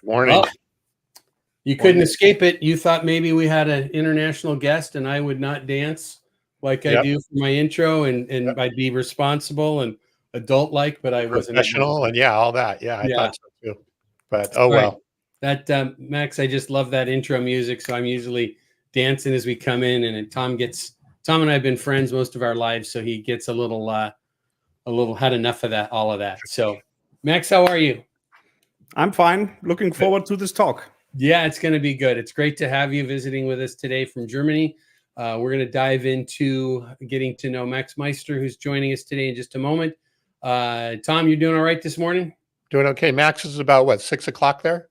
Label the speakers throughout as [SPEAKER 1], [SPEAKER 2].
[SPEAKER 1] Morning.
[SPEAKER 2] Well, you couldn't escape it. You thought maybe we had an international guest and I would not dance like I do for my intro and I'd be responsible and adult-like, but I wasn't.
[SPEAKER 1] Professional and all that. Yeah, I thought so too. But well.
[SPEAKER 2] That Max, I just love that intro music. So I'm usually dancing as we come in, and Tom and I have been friends most of our lives, so he gets a little had enough of that, all of that. So Max, how are you?
[SPEAKER 3] I'm fine. Looking forward to this talk.
[SPEAKER 2] Yeah, it's going to be good. It's great to have you visiting with us today from Germany. We're going to dive into getting to know Max Meister, who's joining us today in just a moment. Tom, you doing all right this morning?
[SPEAKER 1] Doing okay. Max is about what, 6 o'clock there?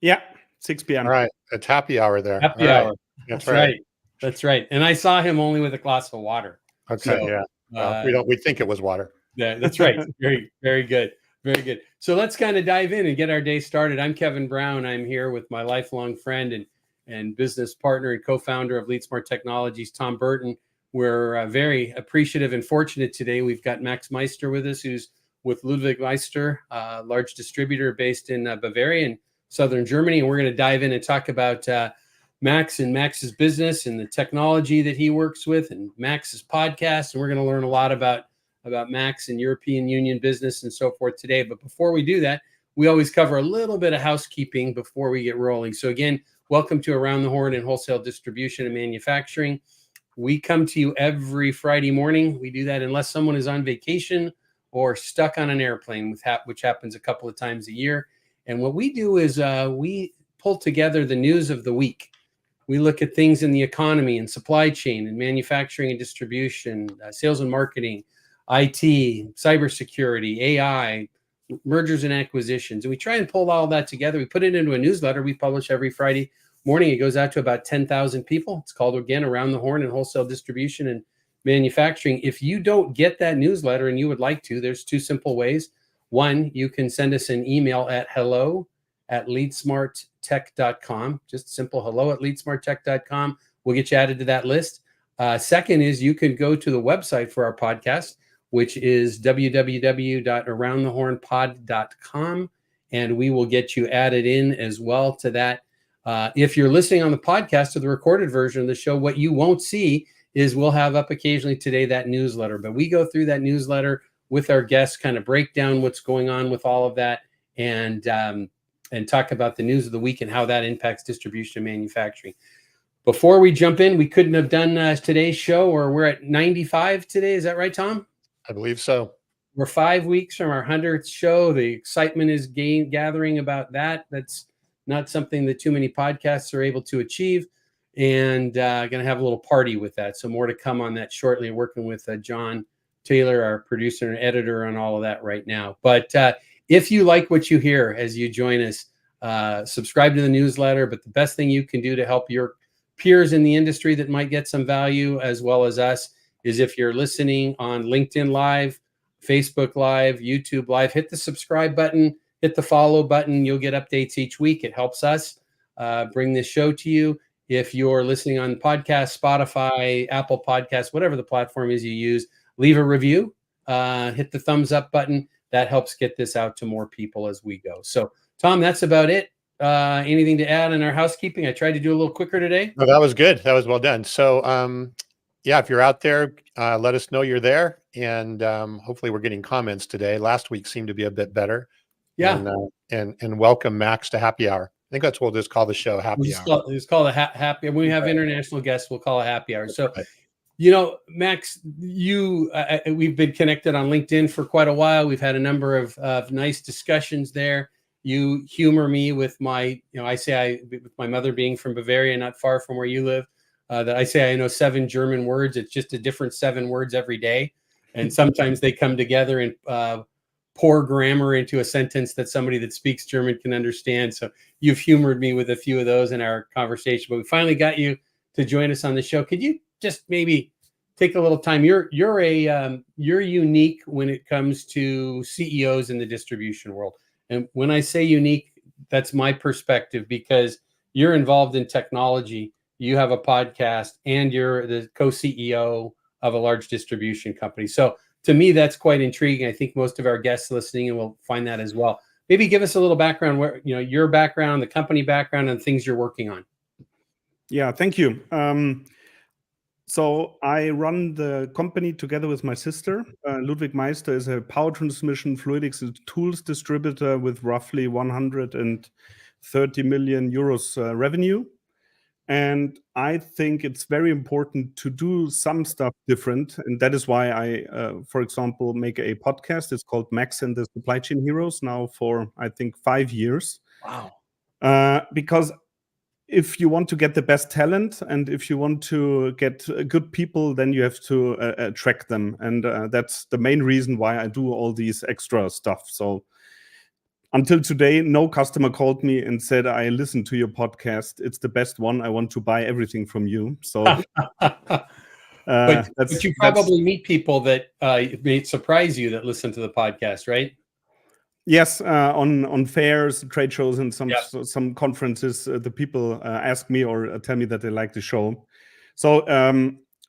[SPEAKER 3] Yeah, 6 p.m.
[SPEAKER 1] All right. It's happy hour there.
[SPEAKER 2] Happy hour.
[SPEAKER 1] That's right.
[SPEAKER 2] That's right. And I saw him only with a glass of water.
[SPEAKER 1] Okay. So, well, we think it was water.
[SPEAKER 2] Yeah, that's right. Very, very good. Very good. So let's kind of dive in and get our day started. I'm Kevin Brown. I'm here with my lifelong friend and business partner and co-founder of LeadSmart Technologies, Tom Burton. We're very appreciative and fortunate today. We've got Max Meister with us, who's with Ludwig Meister, a large distributor based in Bavaria in southern Germany. And we're going to dive in and talk about Max and Max's business and the technology that he works with and Max's podcast. And we're going to learn a lot about Max and European Union business and so forth today. But before we do that, we always cover a little bit of housekeeping before we get rolling. So again, welcome to Around the Horn in Wholesale Distribution and Manufacturing. We come to you every Friday morning. We do that unless someone is on vacation or stuck on an airplane, which happens a couple of times a year. And what we do is we pull together the news of the week. We look at things in the economy and supply chain and manufacturing and distribution, sales and marketing, IT, cybersecurity, AI, mergers and acquisitions. And we try and pull all that together. We put it into a newsletter we publish every Friday morning. It goes out to about 10,000 people. It's called, again, Around the Horn in Wholesale Distribution and Manufacturing. If you don't get that newsletter and you would like to, there's two simple ways. One, you can send us an email at hello@leadsmarttech.com. Just simple hello@leadsmarttech.com. We'll get you added to that list. Second is you can go to the website for our podcast, which is www.aroundthehornpod.com, and we will get you added in as well to that. If you're listening on the podcast or the recorded version of the show, what you won't see is we'll have up occasionally today that newsletter, but we go through that newsletter with our guests, kind of break down what's going on with all of that and talk about the news of the week and how that impacts distribution and manufacturing. Before we jump in, we couldn't have done today's show, or we're at 95 today. Is that right, Tom?
[SPEAKER 1] I believe so.
[SPEAKER 2] We're 5 weeks from our 100th show. The excitement is gathering about that. That's not something that too many podcasts are able to achieve. And going to have a little party with that. So more to come on that shortly. Working with John Taylor, our producer and editor, on all of that right now. But if you like what you hear as you join us, subscribe to the newsletter. But the best thing you can do to help your peers in the industry that might get some value, as well as us, is if you're listening on LinkedIn Live, Facebook Live, YouTube Live, hit the subscribe button, hit the follow button. You'll get updates each week. It helps us bring this show to you. If you're listening on podcast, Spotify, Apple Podcasts, whatever the platform is you use, leave a review, hit the thumbs up button. That helps get this out to more people as we go. So, Tom, that's about it. Anything to add in our housekeeping? I tried to do a little quicker today.
[SPEAKER 1] No, that was good. That was well done. So, if you're out there, let us know you're there. And hopefully we're getting comments today. Last week seemed to be a bit better.
[SPEAKER 2] Yeah.
[SPEAKER 1] And welcome Max to Happy Hour. I think that's what we'll just call the show, Happy Hour.
[SPEAKER 2] It's called a happy. When we have international guests, we'll call it Happy Hour. So,
[SPEAKER 1] right.
[SPEAKER 2] Max, we've been connected on LinkedIn for quite a while. We've had a number of nice discussions there. You humor me with my, with my mother being from Bavaria, not far from where you live, that I say I know 7 German words. It's just a different 7 words every day. And sometimes they come together and pour grammar into a sentence that somebody that speaks German can understand. So you've humored me with a few of those in our conversation, but we finally got you to join us on the show. Could you just maybe take a little time? You're unique when it comes to CEOs in the distribution world. And when I say unique, that's my perspective, because you're involved in technology, you have a podcast, and you're the co-CEO of a large distribution company. So to me, that's quite intriguing. I think most of our guests listening will find that as well. maybe give us a little background, where your background, the company background, and things you're working on.
[SPEAKER 3] Yeah, thank you. So I run the company together with my sister. Ludwig Meister is a power transmission fluidics and tools distributor with roughly 130 million euros revenue. And I think it's very important to do some stuff different. And that is why I, for example, make a podcast. It's called Max and the Supply Chain Heroes now for, I think, 5 years.
[SPEAKER 2] Wow.
[SPEAKER 3] Because if you want to get the best talent and if you want to get good people, then you have to attract them. And that's the main reason why I do all these extra stuff. So until today, no customer called me and said, I listened to your podcast. It's the best one. I want to buy everything from you. So
[SPEAKER 2] but you probably meet people that it may surprise you that listen to the podcast, right?
[SPEAKER 3] Yes, on fairs, trade shows, and some conferences, the people ask me or tell me that they like the show. So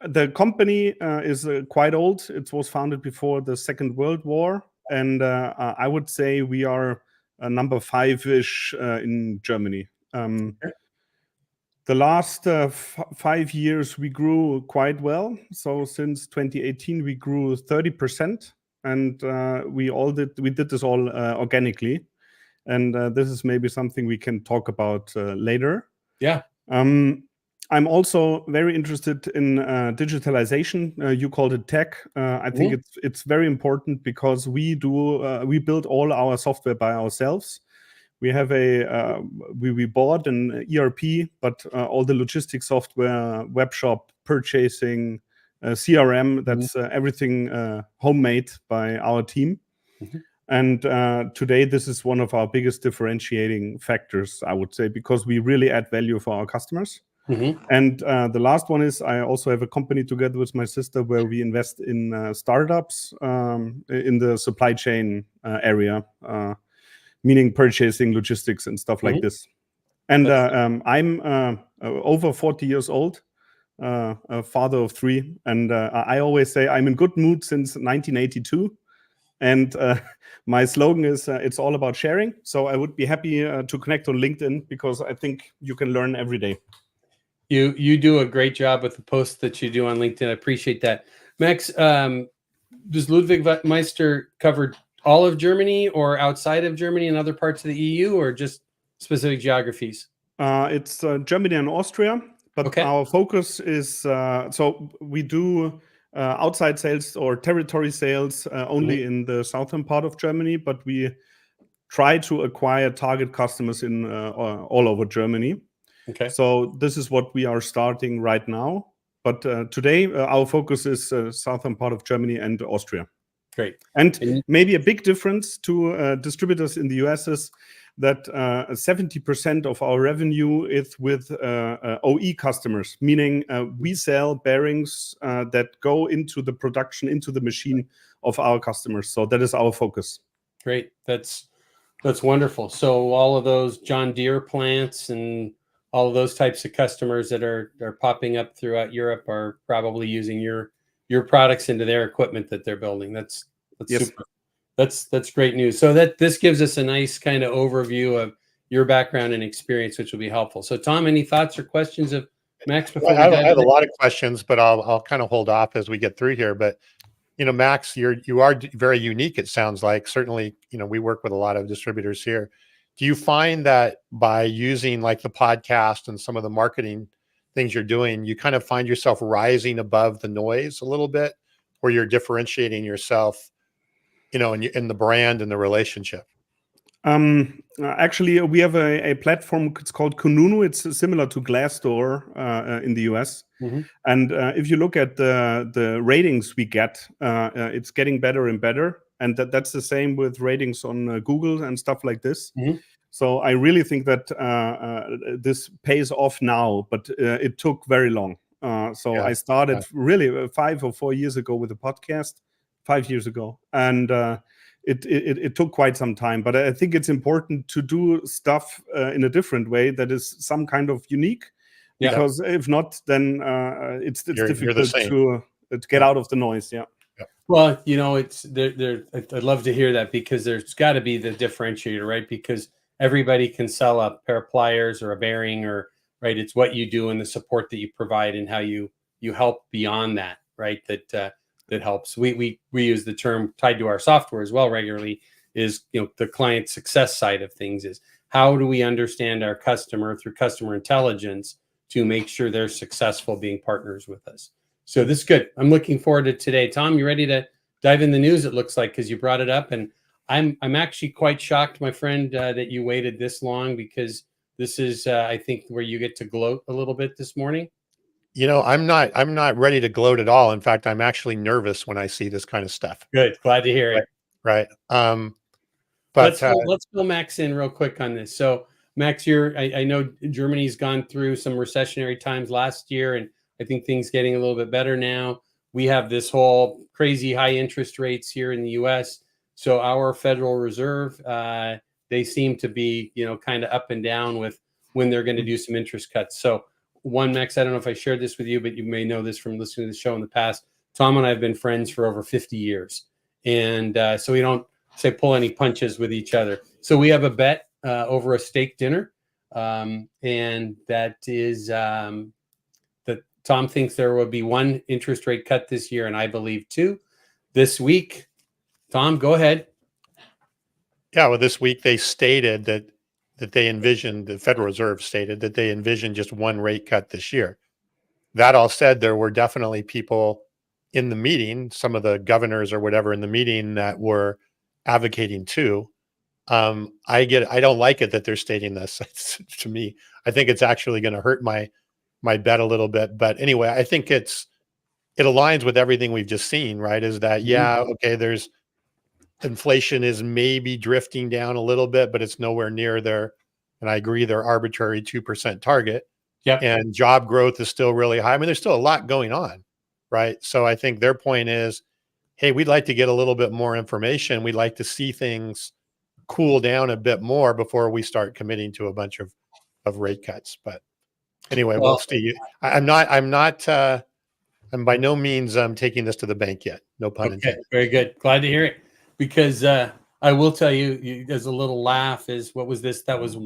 [SPEAKER 3] the company is quite old. It was founded before the Second World War, and I would say we are number 5-ish in Germany. The last 5 years, we grew quite well. So since 2018, we grew 30%. And we did this all organically, and this is maybe something we can talk about later.
[SPEAKER 2] Yeah.
[SPEAKER 3] I'm also very interested in digitalization. You called it tech. I think it's very important because we build all our software by ourselves. We have we bought an ERP, but all the logistics software, web shop, purchasing, CRM, that's everything homemade by our team. And today, this is one of our biggest differentiating factors, I would say, because we really add value for our customers. And the last one is I also have a company together with my sister where we invest in startups in the supply chain area, meaning purchasing, logistics, and stuff like this. And I'm over 40 years old. A father of 3, and I always say I'm in good mood since 1982, and my slogan is it's all about sharing. So I would be happy to connect on LinkedIn because I think you can learn every day.
[SPEAKER 2] You do a great job with the posts that you do on LinkedIn. I appreciate that. Max, does Ludwig Meister cover all of Germany or outside of Germany and other parts of the EU, or just specific geographies?
[SPEAKER 3] It's Germany and Austria. But our focus is, so we do outside sales or territory sales only in the southern part of Germany, but we try to acquire target customers in all over Germany. So this is what we are starting right now. But today, our focus is southern part of Germany and Austria.
[SPEAKER 2] Great.
[SPEAKER 3] And maybe a big difference to distributors in the US is that 70% of our revenue is with OE customers, meaning we sell bearings that go into the production, into the machine of our customers. So that is our focus.
[SPEAKER 2] Great. That's wonderful. So all of those John Deere plants and all of those types of customers that are popping up throughout Europe are probably using your products into their equipment that they're building. That's super. That's great news. So this gives us a nice kind of overview of your background and experience, which will be helpful. So Tom, any thoughts or questions of Max before
[SPEAKER 1] I have a lot of questions, but I'll kind of hold off as we get through here. But Max, you are very unique. It sounds like. Certainly, we work with a lot of distributors here. Do you find that by using like the podcast and some of the marketing things you're doing, you kind of find yourself rising above the noise a little bit, or you're differentiating yourself? In the brand and the relationship?
[SPEAKER 3] Actually, we have a platform. It's called Kununu. It's similar to Glassdoor in the US. And if you look at the ratings we get, it's getting better and better. And that's the same with ratings on Google and stuff like this. So I really think that this pays off now, but it took very long. I started really 5 or 4 years ago with a podcast. 5 years ago, and it took quite some time. But I think it's important to do stuff in a different way that is some kind of unique, because if not, then it's difficult to get out of the noise.
[SPEAKER 2] Well, it's there. I'd love to hear that, because there's got to be the differentiator, right? Because everybody can sell a pair of pliers or a bearing, or right. It's what you do and the support that you provide and how you help beyond that, right? That helps. We use the term tied to our software as well regularly, is the client success side of things, is how do we understand our customer through customer intelligence to make sure they're successful being partners with us. So this is good. I'm looking forward to today. Tom, you ready to dive in the news? It looks like, because you brought it up, and I'm actually quite shocked, my friend, that you waited this long, because this is I think where you get to gloat a little bit this morning.
[SPEAKER 1] I'm not ready to gloat at all. In fact, I'm actually nervous when I see this kind of stuff.
[SPEAKER 2] Good, glad to hear it.
[SPEAKER 1] Right.
[SPEAKER 2] But let's fill Max in real quick on this. So Max, I know Germany's gone through some recessionary times last year, and I think things getting a little bit better now. We have this whole crazy high interest rates here in the U.S. So our Federal Reserve, they seem to be, kind of up and down with when they're going to do some interest cuts. So Max, I don't know if I shared this with you, but you may know this from listening to the show in the past. Tom and I have been friends for over 50 years. And so we don't pull any punches with each other. So we have a bet over a steak dinner. And that is that Tom thinks there will be one interest rate cut this year, and I believe two this week. Tom, go ahead.
[SPEAKER 1] Yeah, well, this week they stated that they envisioned, the Federal Reserve stated that they envisioned just one rate cut this year. That all said, there were definitely people in the meeting, some of the governors or whatever in the meeting, that were advocating two. I don't like it that they're stating this. To me, I think it's actually going to hurt my bet a little bit. But anyway, I think it aligns with everything we've just seen, right? Is that, okay, there's inflation is maybe drifting down a little bit, but it's nowhere near their, and I agree, their arbitrary 2% target.
[SPEAKER 2] Yep.
[SPEAKER 1] And job growth is still really high. I mean, there's still a lot going on, right? So I think their point is, hey, we'd like to get a little bit more information. We'd like to see things cool down a bit more before we start committing to a bunch of rate cuts. But anyway, we'll see. I'm by no means taking this to the bank yet. No pun intended.
[SPEAKER 2] Very good. Glad to hear it. Because I will tell you, there's a little laugh. What was this? That was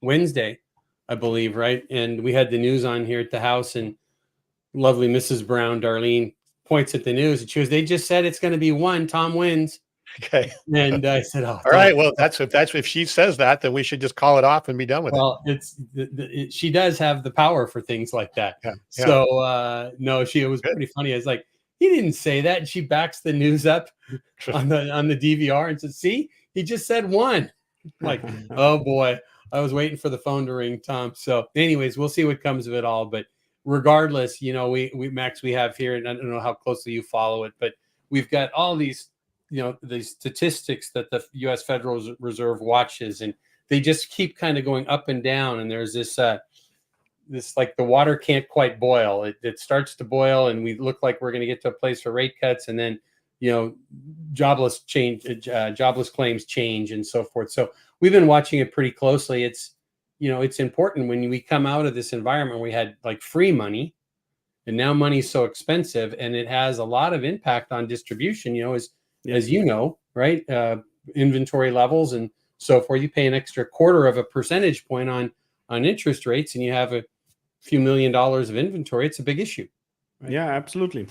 [SPEAKER 2] Wednesday, I believe, right? And we had the news on here at the house, and lovely Mrs. Brown, Darlene, points at the news, and she goes, "They just said it's going to be one. Tom wins."
[SPEAKER 1] Okay.
[SPEAKER 2] And I said, "Oh,
[SPEAKER 1] all right. Well, if she says that, then we should just call it off and be done with it."
[SPEAKER 2] Well, she does have the power for things like that.
[SPEAKER 1] Yeah.
[SPEAKER 2] So no, it was pretty funny. I was like, he didn't say that. And she backs the news up on the DVR and says, "See, he just said one." I'm like, oh boy, I was waiting for the phone to ring, Tom. So anyways, we'll see what comes of it all. But regardless, we Max, we have here, and I don't know how closely you follow it, but we've got all these, these statistics that the U.S. Federal Reserve watches, and they just keep kind of going up and down. And there's this like the water can't quite boil. It starts to boil, and we look like we're going to get to a place for rate cuts, and then jobless claims change, and so forth. So we've been watching it pretty closely. It's important when we come out of this environment where we had like free money, and now money's so expensive, and it has a lot of impact on distribution. As you know, right? Inventory levels and so forth. You pay an extra 1/4 percentage point on interest rates, and you have a few $1 million of inventory. It's a big issue.
[SPEAKER 3] Right? Yeah, absolutely.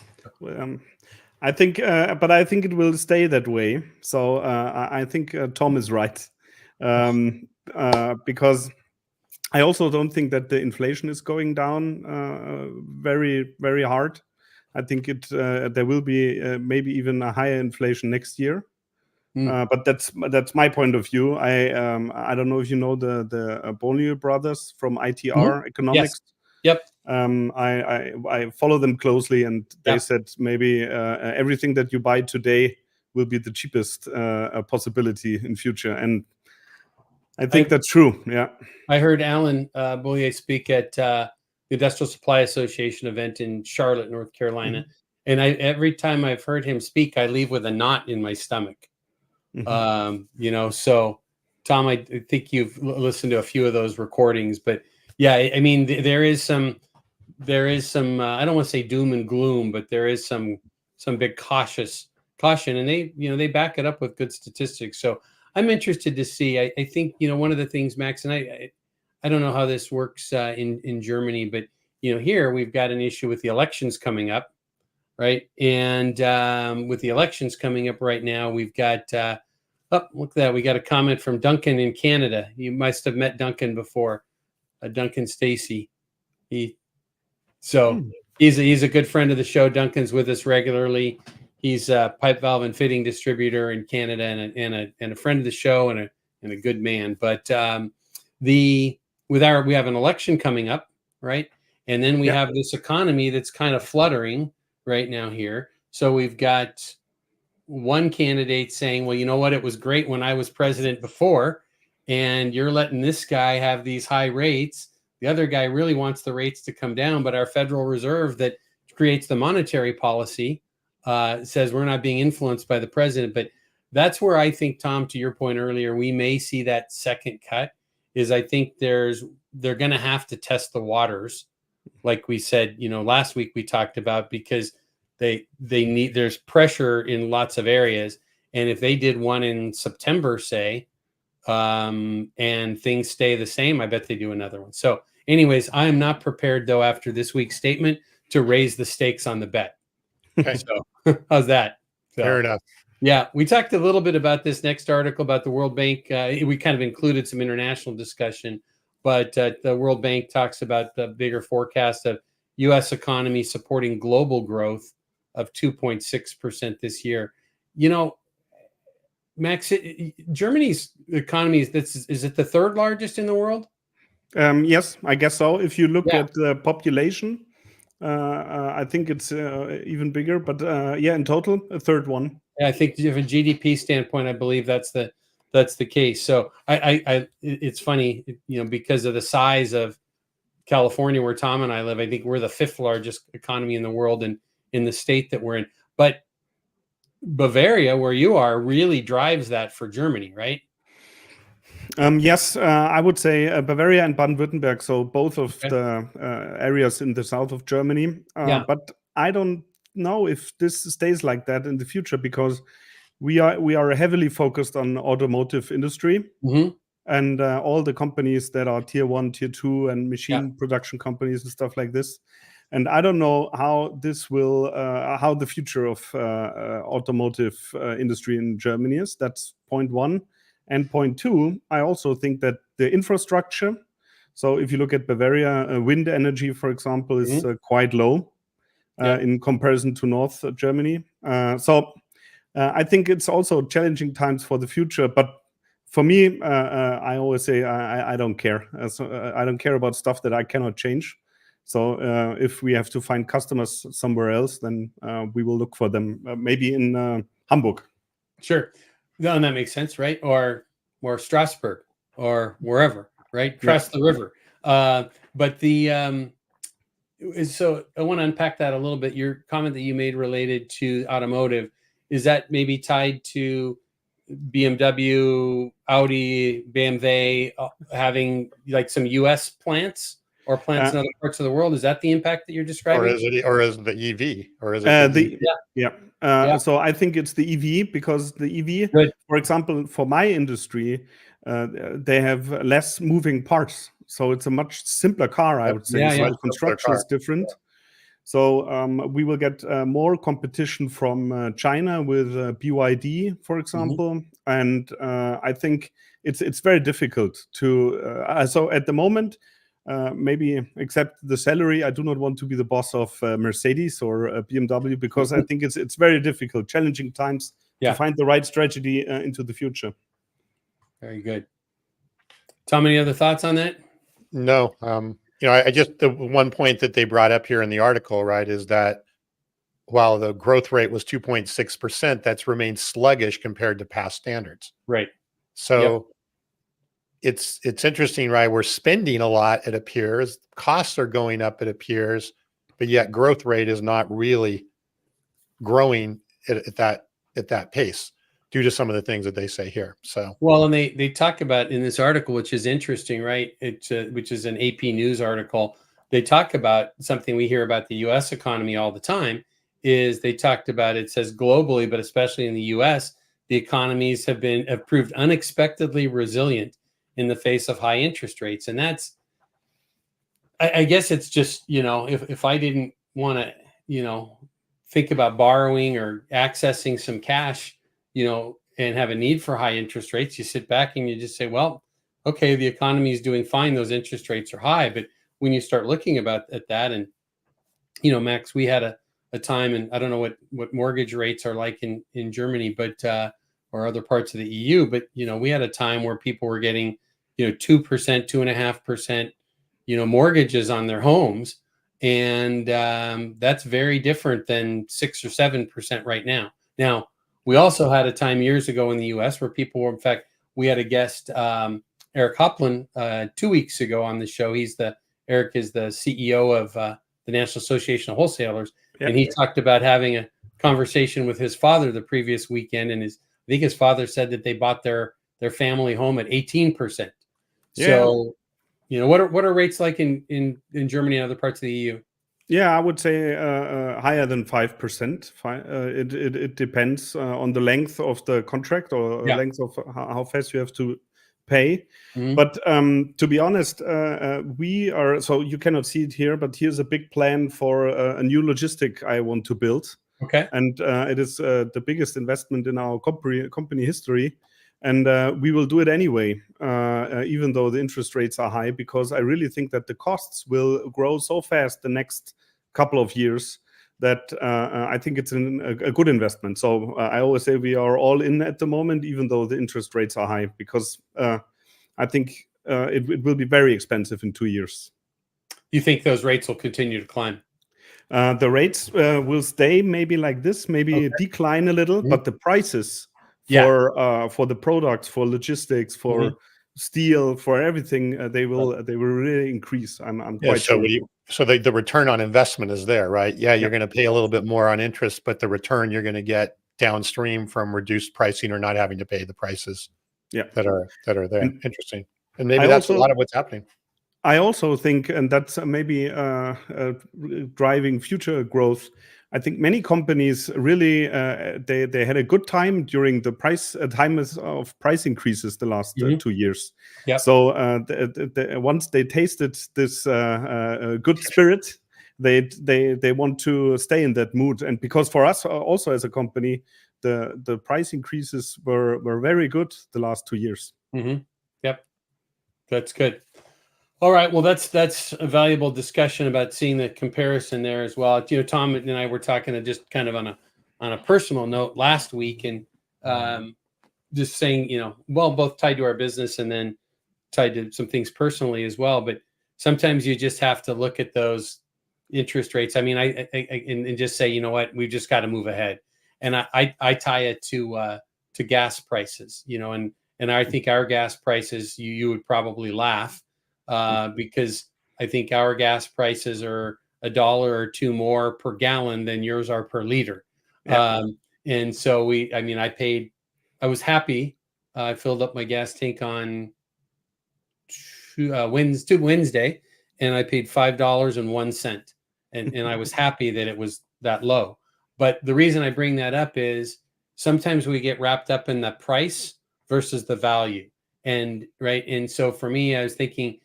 [SPEAKER 3] I think, but I think it will stay that way. So I think Tom is right, because I also don't think that the inflation is going down very, very hard. I think there will be maybe even a higher inflation next year. But that's my point of view. I don't know if you know the Bonnier brothers from ITR Economics.
[SPEAKER 2] Yes. Yep.
[SPEAKER 3] I follow them closely, and they said maybe everything that you buy today will be the cheapest possibility in future, and I think that's true. Yeah.
[SPEAKER 2] I heard Alan Bollier speak at the Industrial Supply Association event in Charlotte, North Carolina, and every time I've heard him speak, I leave with a knot in my stomach. So Tom, I think you've listened to a few of those recordings, but yeah, I mean, there is some, I don't want to say doom and gloom, but there is some big cautious caution, and they back it up with good statistics. So I'm interested to see. I think one of the things, Max, and I don't know how this works in Germany, but here we've got an issue with the elections coming up, right? And with the elections coming up right now, we've got look at that. We got a comment from Duncan in Canada. You must have met Duncan before, Duncan Stacy. He's a good friend of the show. Duncan's with us regularly. He's a pipe valve and fitting distributor in Canada and a friend of the show and a good man. But we have an election coming up, right? And then we have this economy that's kind of fluttering right now here. So we've got one candidate saying, well, you know what? It was great when I was president before, and you're letting this guy have these high rates. The other guy really wants the rates to come down, but our Federal Reserve that creates the monetary policy says we're not being influenced by the president. But that's where I think, Tom, to your point earlier, we may see that second cut. Is I think they're going to have to test the waters, like we said, last week we talked about, because there's pressure in lots of areas, and if they did one in September, say, and things stay the same, I bet they do another one. So, anyways, I am not prepared though after this week's statement to raise the stakes on the bet.
[SPEAKER 1] Okay.
[SPEAKER 2] So, how's that? So,
[SPEAKER 1] fair enough.
[SPEAKER 2] Yeah, we talked a little bit about this next article about the World Bank. We kind of included some international discussion, but the World Bank talks about the bigger forecast of U.S. economy supporting global growth of 2.6% this year. Max, Germany's economy is it the third largest in the world?
[SPEAKER 3] Yes, I guess so. If you look at the population, I think it's even bigger. But in total, a third one.
[SPEAKER 2] Yeah, I think from a GDP standpoint, I believe that's the case. So it's funny, because of the size of California, where Tom and I live, I think we're the fifth largest economy in the world, and in the state that we're in. But Bavaria, where you are, really drives that for Germany, right?
[SPEAKER 3] Yes, I would say Bavaria and Baden-Württemberg, so both of the areas in the south of Germany. But I don't know if this stays like that in the future, because we are heavily focused on automotive industry, and all the companies that are tier 1, tier 2, and machine production companies and stuff like this. And I don't know how this will, how the future of automotive industry in Germany is. That's point one. And point two, I also think that the infrastructure, so if you look at Bavaria, wind energy, for example, is quite low in comparison to North Germany. So I think it's also challenging times for the future. But for me, I always say I don't care. I don't care about stuff that I cannot change. So if we have to find customers somewhere else, then we will look for them, maybe in Hamburg.
[SPEAKER 2] Sure. No, and that makes sense, right? Or Strasbourg or wherever, right? Cross the river. But so I want to unpack that a little bit. Your comment that you made related to automotive, is that maybe tied to BMW, Audi, BMW having like some US plants or plants in other parts of the world? Is that the impact that you're describing?
[SPEAKER 1] Or is it the EV? Or is it
[SPEAKER 3] So I think it's the EV, because the EV, for example, for my industry, they have less moving parts. So it's a much simpler car, I would say. So the construction is different. So we will get more competition from China with BYD, for example. And I think it's very difficult to. So at the moment, maybe except the salary, I do not want to be the boss of Mercedes or BMW, because I think it's very difficult, challenging times to find the right strategy into the future.
[SPEAKER 2] Very good. Tom, any other thoughts on that?
[SPEAKER 1] No. I just, the one point that they brought up here in the article, right, is that while the growth rate was 2.6%, that's remained sluggish compared to past standards.
[SPEAKER 2] Right.
[SPEAKER 1] So it's interesting, right? We're spending a lot, it appears. Costs are going up, it appears, but yet growth rate is not really growing at that pace due to some of the things that they say here. So
[SPEAKER 2] well, and they talk about in this article, which is interesting, right? Which is an AP News article. They talk about something we hear about the U.S. economy all the time, is they talked about, it says globally, but especially in the US, the economies have proved unexpectedly resilient in the face of high interest rates. And that's, I guess it's just, if I didn't want to, think about borrowing or accessing some cash, and have a need for high interest rates, you sit back and you just say, well, okay, the economy is doing fine. Those interest rates are high. But when you start looking at that, and, Max, we had a time, and I don't know what mortgage rates are like in Germany, but, or other parts of the EU, but, we had a time where people were getting, 2%, 2.5%, mortgages on their homes. And that's very different than 6 or 7% right now. Now, we also had a time years ago in the US where people were, in fact, we had a guest, Eric Hopland, 2 weeks ago on the show. Eric is the CEO of the National Association of Wholesalers. Yep. And he talked about having a conversation with his father the previous weekend. And I think his father said that they bought their family home at 18%. Yeah. So, what are rates like in Germany and other parts of the EU?
[SPEAKER 3] Yeah, I would say higher than 5%. It depends on the length of the contract or length of how fast you have to pay. Mm-hmm. But to be honest, we are, so you cannot see it here, but here's a big plan for a new logistic I want to build.
[SPEAKER 2] Okay.
[SPEAKER 3] And it is the biggest investment in our company history. And we will do it anyway, even though the interest rates are high, because I really think that the costs will grow so fast the next couple of years that I think it's a good investment. So I always say we are all in at the moment, even though the interest rates are high, because I think it will be very expensive in 2 years.
[SPEAKER 2] You think those rates will continue to climb?
[SPEAKER 3] The rates will stay maybe like this, maybe decline a little, but the prices for the products, for logistics, for steel, for everything, they will really increase. I'm quite sure.
[SPEAKER 1] So the return on investment is there, right? Yeah, you're going to pay a little bit more on interest, but the return you're going to get downstream from reduced pricing or not having to pay the prices that are there. Interesting. And maybe that's a lot of what's happening.
[SPEAKER 3] I also think, and that's maybe driving future growth. I think many companies really they had a good time during the time of price increases the last 2 years.
[SPEAKER 2] Yep.
[SPEAKER 3] So once they tasted this good spirit, they want to stay in that mood. And because for us also as a company, the price increases were very good the last 2 years.
[SPEAKER 2] Mm-hmm. Yep, that's good. All right. Well, that's a valuable discussion about seeing the comparison there as well. Tom and I were talking just kind of on a personal note last week, and just saying, both tied to our business and then tied to some things personally as well. But sometimes you just have to look at those interest rates. I mean, and just say, you know what, we've just got to move ahead. And I tie it to gas prices, and I think our gas prices, you would probably laugh. Because I think our gas prices are $1 or $2 more per gallon than yours are per liter. Yeah. And so I was happy. I filled up my gas tank on Wednesday, and I paid $5.01. And I was happy that it was that low. But the reason I bring that up is sometimes we get wrapped up in the price versus the value. And so for me, I was thinking,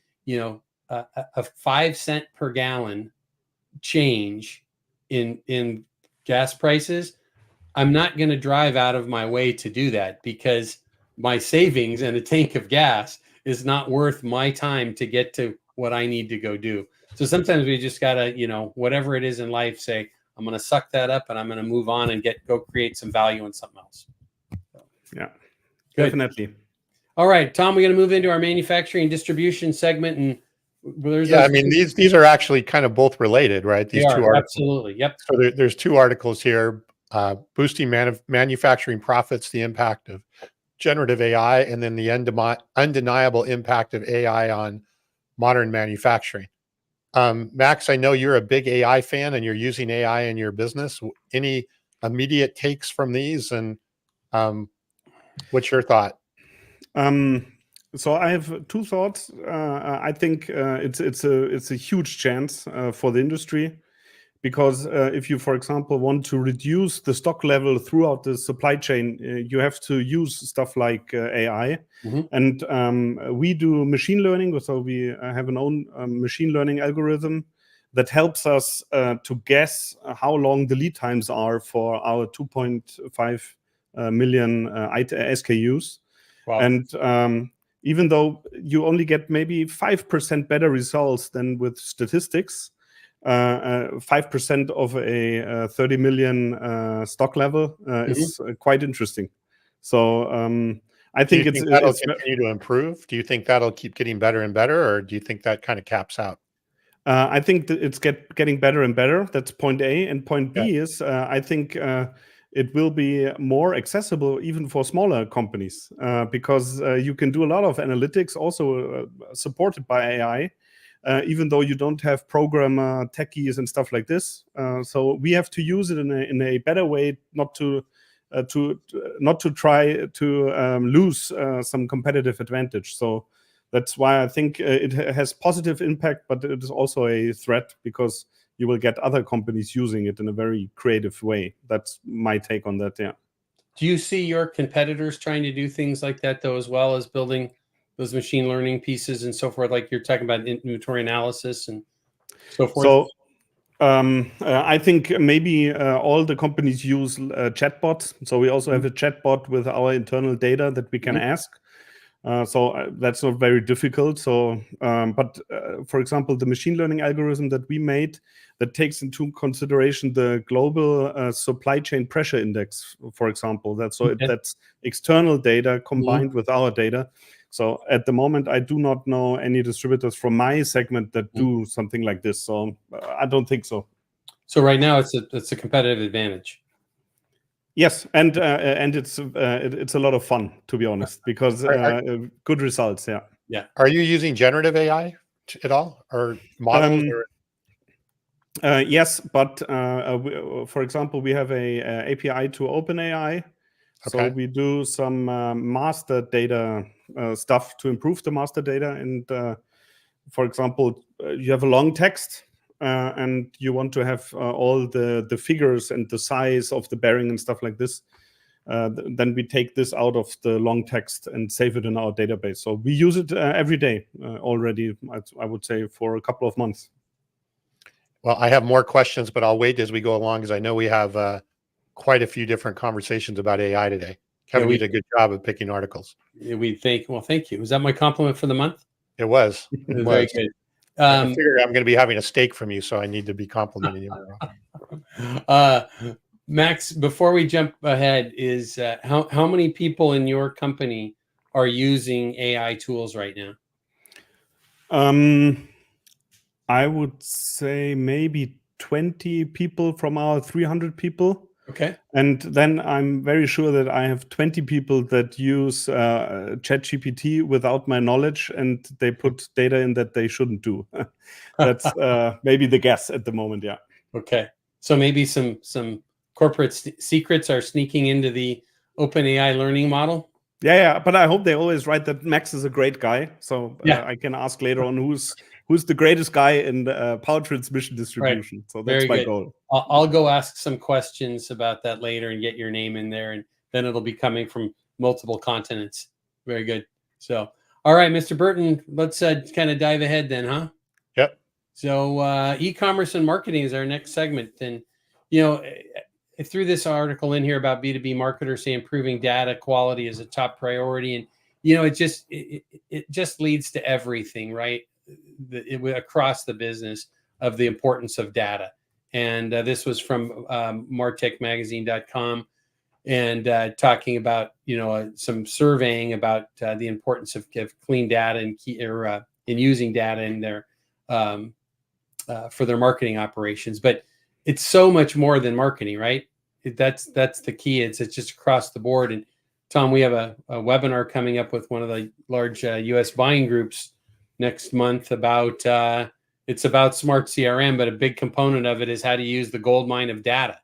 [SPEAKER 2] a 5 cent per gallon change in gas prices, I'm not going to drive out of my way to do that, because my savings and a tank of gas is not worth my time to get to what I need to go do. So sometimes we just got to, whatever it is in life, say, I'm going to suck that up and I'm going to move on and go create some value in something else.
[SPEAKER 3] Yeah, definitely.
[SPEAKER 2] All right, Tom, we're going to move into our manufacturing and distribution segment. And
[SPEAKER 1] these are actually kind of both related, right? These two articles.
[SPEAKER 2] Absolutely. Yep.
[SPEAKER 1] So there's 2 articles here, boosting manufacturing profits, the impact of generative AI, and then the undeniable impact of AI on modern manufacturing. Max, I know you're a big AI fan and you're using AI in your business. Any immediate takes from these, and what's your thought?
[SPEAKER 3] So I have 2 thoughts. I think it's a huge chance for the industry, because if you, for example, want to reduce the stock level throughout the supply chain, you have to use stuff like AI. And we do machine learning, so we have an own machine learning algorithm that helps us to guess how long the lead times are for our 2.5 million SKUs.
[SPEAKER 2] Wow.
[SPEAKER 3] And even though you only get maybe 5% better results than with statistics, 5% of a 30 million stock level is quite interesting. So I think
[SPEAKER 1] do you think that'll continue to improve? Do you think that'll keep getting better and better, or do you think that kind of caps out?
[SPEAKER 3] I think that it's getting better and better. That's point A. And point B is I think it will be more accessible even for smaller companies because you can do a lot of analytics also supported by AI, even though you don't have programmer techies and stuff like this. So we have to use it in a better way, not to try to lose some competitive advantage. So that's why I think it has positive impact, but it is also a threat because you will get other companies using it in a very creative way. That's my take on that. Yeah.
[SPEAKER 2] Do you see your competitors trying to do things like that though, as well as building those machine learning pieces and so forth? Like you're talking about inventory analysis and so forth.
[SPEAKER 3] So I think maybe all the companies use chatbots. So we also have a chatbot with our internal data that we can ask. So that's not very difficult. So, but for example, the machine learning algorithm that we made that takes into consideration the global supply chain pressure index, for example. That's external data combined with our data. So at the moment, I do not know any distributors from my segment that do something like this. So I don't think so.
[SPEAKER 2] So right now, it's a competitive advantage.
[SPEAKER 3] Yes, and it's a lot of fun, to be honest, because good results. Yeah.
[SPEAKER 2] Yeah.
[SPEAKER 1] Are you using generative AI at all, or models?
[SPEAKER 3] Yes, but for example, we have a API to OpenAI, so we do some master data stuff to improve the master data. And for example, you have a long text. And you want to have all the figures and the size of the bearing and stuff like this, then we take this out of the long text and save it in our database. So we use it every day already, I would say, for a couple of months.
[SPEAKER 1] Well, I have more questions, but I'll wait as we go along because I know we have quite a few different conversations about AI today. Kevin did a good job of picking articles.
[SPEAKER 2] Well, thank you. Was that my compliment for the month?
[SPEAKER 1] It was.
[SPEAKER 2] Very good.
[SPEAKER 1] I figure I'm going to be having a steak from you, so I need to be complimenting you.
[SPEAKER 2] Max, before we jump ahead, is how many people in your company are using AI tools right now?
[SPEAKER 3] I would say maybe 20 people from our 300 people.
[SPEAKER 2] Okay.
[SPEAKER 3] And then I'm very sure that I have 20 people that use ChatGPT without my knowledge, and they put data in that they shouldn't do. That's maybe the guess at the moment. Yeah.
[SPEAKER 2] Okay. So maybe some corporate secrets are sneaking into the OpenAI learning model.
[SPEAKER 3] Yeah. But I hope they always write that Max is a great guy. So I can ask later on who's the greatest guy in power transmission distribution. Right. So that's my goal.
[SPEAKER 2] I'll go ask some questions about that later and get your name in there, and then it'll be coming from multiple continents. Very good. So, all right, Mr. Burton, let's kind of dive ahead then, huh?
[SPEAKER 1] Yep.
[SPEAKER 2] So e-commerce and marketing is our next segment. And, you know, I threw this article in here about B2B marketers say improving data quality is a top priority. And, you know, it just leads to everything, right? Across the business of the importance of data. And this was from martechmagazine.com and talking about, you know, some surveying about the importance of clean data and in using data in their for their marketing operations. But it's so much more than marketing, right? That's the key. It's just across the board. And Tom, we have a webinar coming up with one of the large U.S. buying groups next month about it's about smart CRM, but a big component of it is how to use the gold mine of data,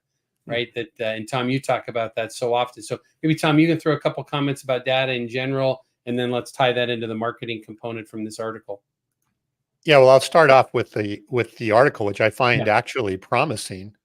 [SPEAKER 2] right? And Tom, you talk about that so often. So maybe Tom, you can throw a couple comments about data in general, and then let's tie that into the marketing component from this article.
[SPEAKER 1] Yeah, well, I'll start off with the article, which I find
[SPEAKER 2] Yeah.
[SPEAKER 1] actually promising.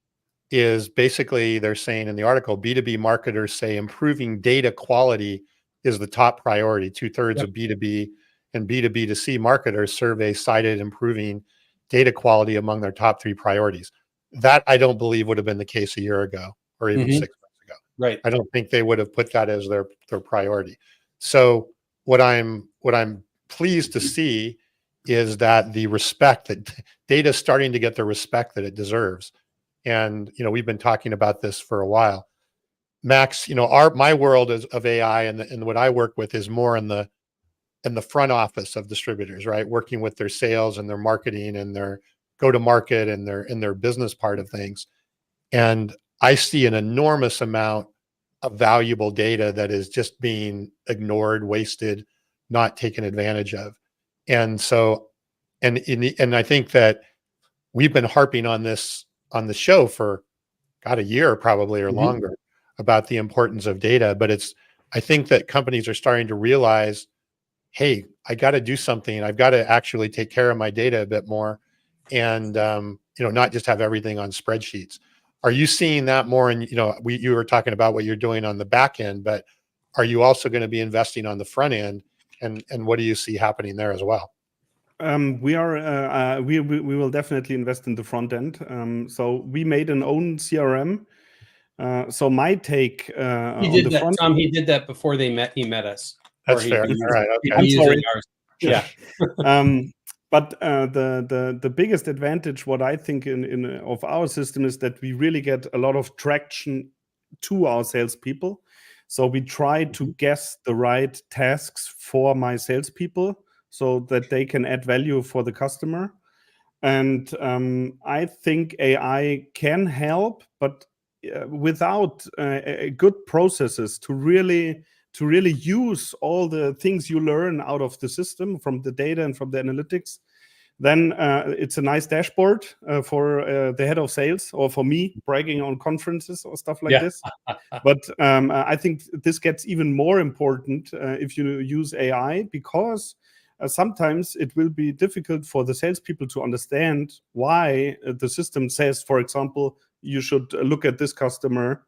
[SPEAKER 1] Is basically they're saying in the article, B2B marketers say improving data quality is the top priority. 2/3
[SPEAKER 2] Yep.
[SPEAKER 1] of B2B and B2B2C marketers survey cited improving data quality among their top 3 priorities. That I don't believe would have been the case a year ago or even
[SPEAKER 2] Mhm.
[SPEAKER 1] 6 months ago.
[SPEAKER 2] Right.
[SPEAKER 1] I don't think they would have put that as their priority. So what I'm pleased to see is that the respect that data is starting to get the respect that it deserves. And we've been talking about this for a while. Max, my world is of AI, and what I work with is more in the front office of distributors, right? Working with their sales and their marketing and their go to market and their business part of things. And I see an enormous amount of valuable data that is just being ignored, wasted, not taken advantage of. And so, and I think that we've been harping on this on the show for a year probably or
[SPEAKER 2] Mhm.
[SPEAKER 1] longer about the importance of data. But I think that companies are starting to realize, hey, I got to do something. I've got to actually take care of my data a bit more, and not just have everything on spreadsheets. Are you seeing that more? And you were talking about what you're doing on the back end, but are you also going to be investing on the front end? And what do you see happening there as well?
[SPEAKER 3] We will definitely invest in the front end. So we made an own CRM. So my take
[SPEAKER 2] He
[SPEAKER 3] on
[SPEAKER 2] did
[SPEAKER 3] the
[SPEAKER 2] that,
[SPEAKER 3] front.
[SPEAKER 2] Tom. He did that before he met us, or
[SPEAKER 1] That's
[SPEAKER 2] he'd
[SPEAKER 1] fair.
[SPEAKER 2] been
[SPEAKER 1] All right.
[SPEAKER 2] he'd
[SPEAKER 1] Okay.
[SPEAKER 2] be
[SPEAKER 3] I'm
[SPEAKER 2] using
[SPEAKER 3] sorry.
[SPEAKER 2] ours. Yeah.
[SPEAKER 3] But the biggest advantage, what I think in of our system, is that we really get a lot of traction to our salespeople. So we try to guess the right tasks for my salespeople so that they can add value for the customer. And I think AI can help, but without good processes to really use all the things you learn out of the system from the data and from the analytics, then it's a nice dashboard for the head of sales or for me bragging on conferences or stuff like this. But I think this gets even more important if you use AI, because sometimes it will be difficult for the salespeople to understand why the system says, for example, you should look at this customer.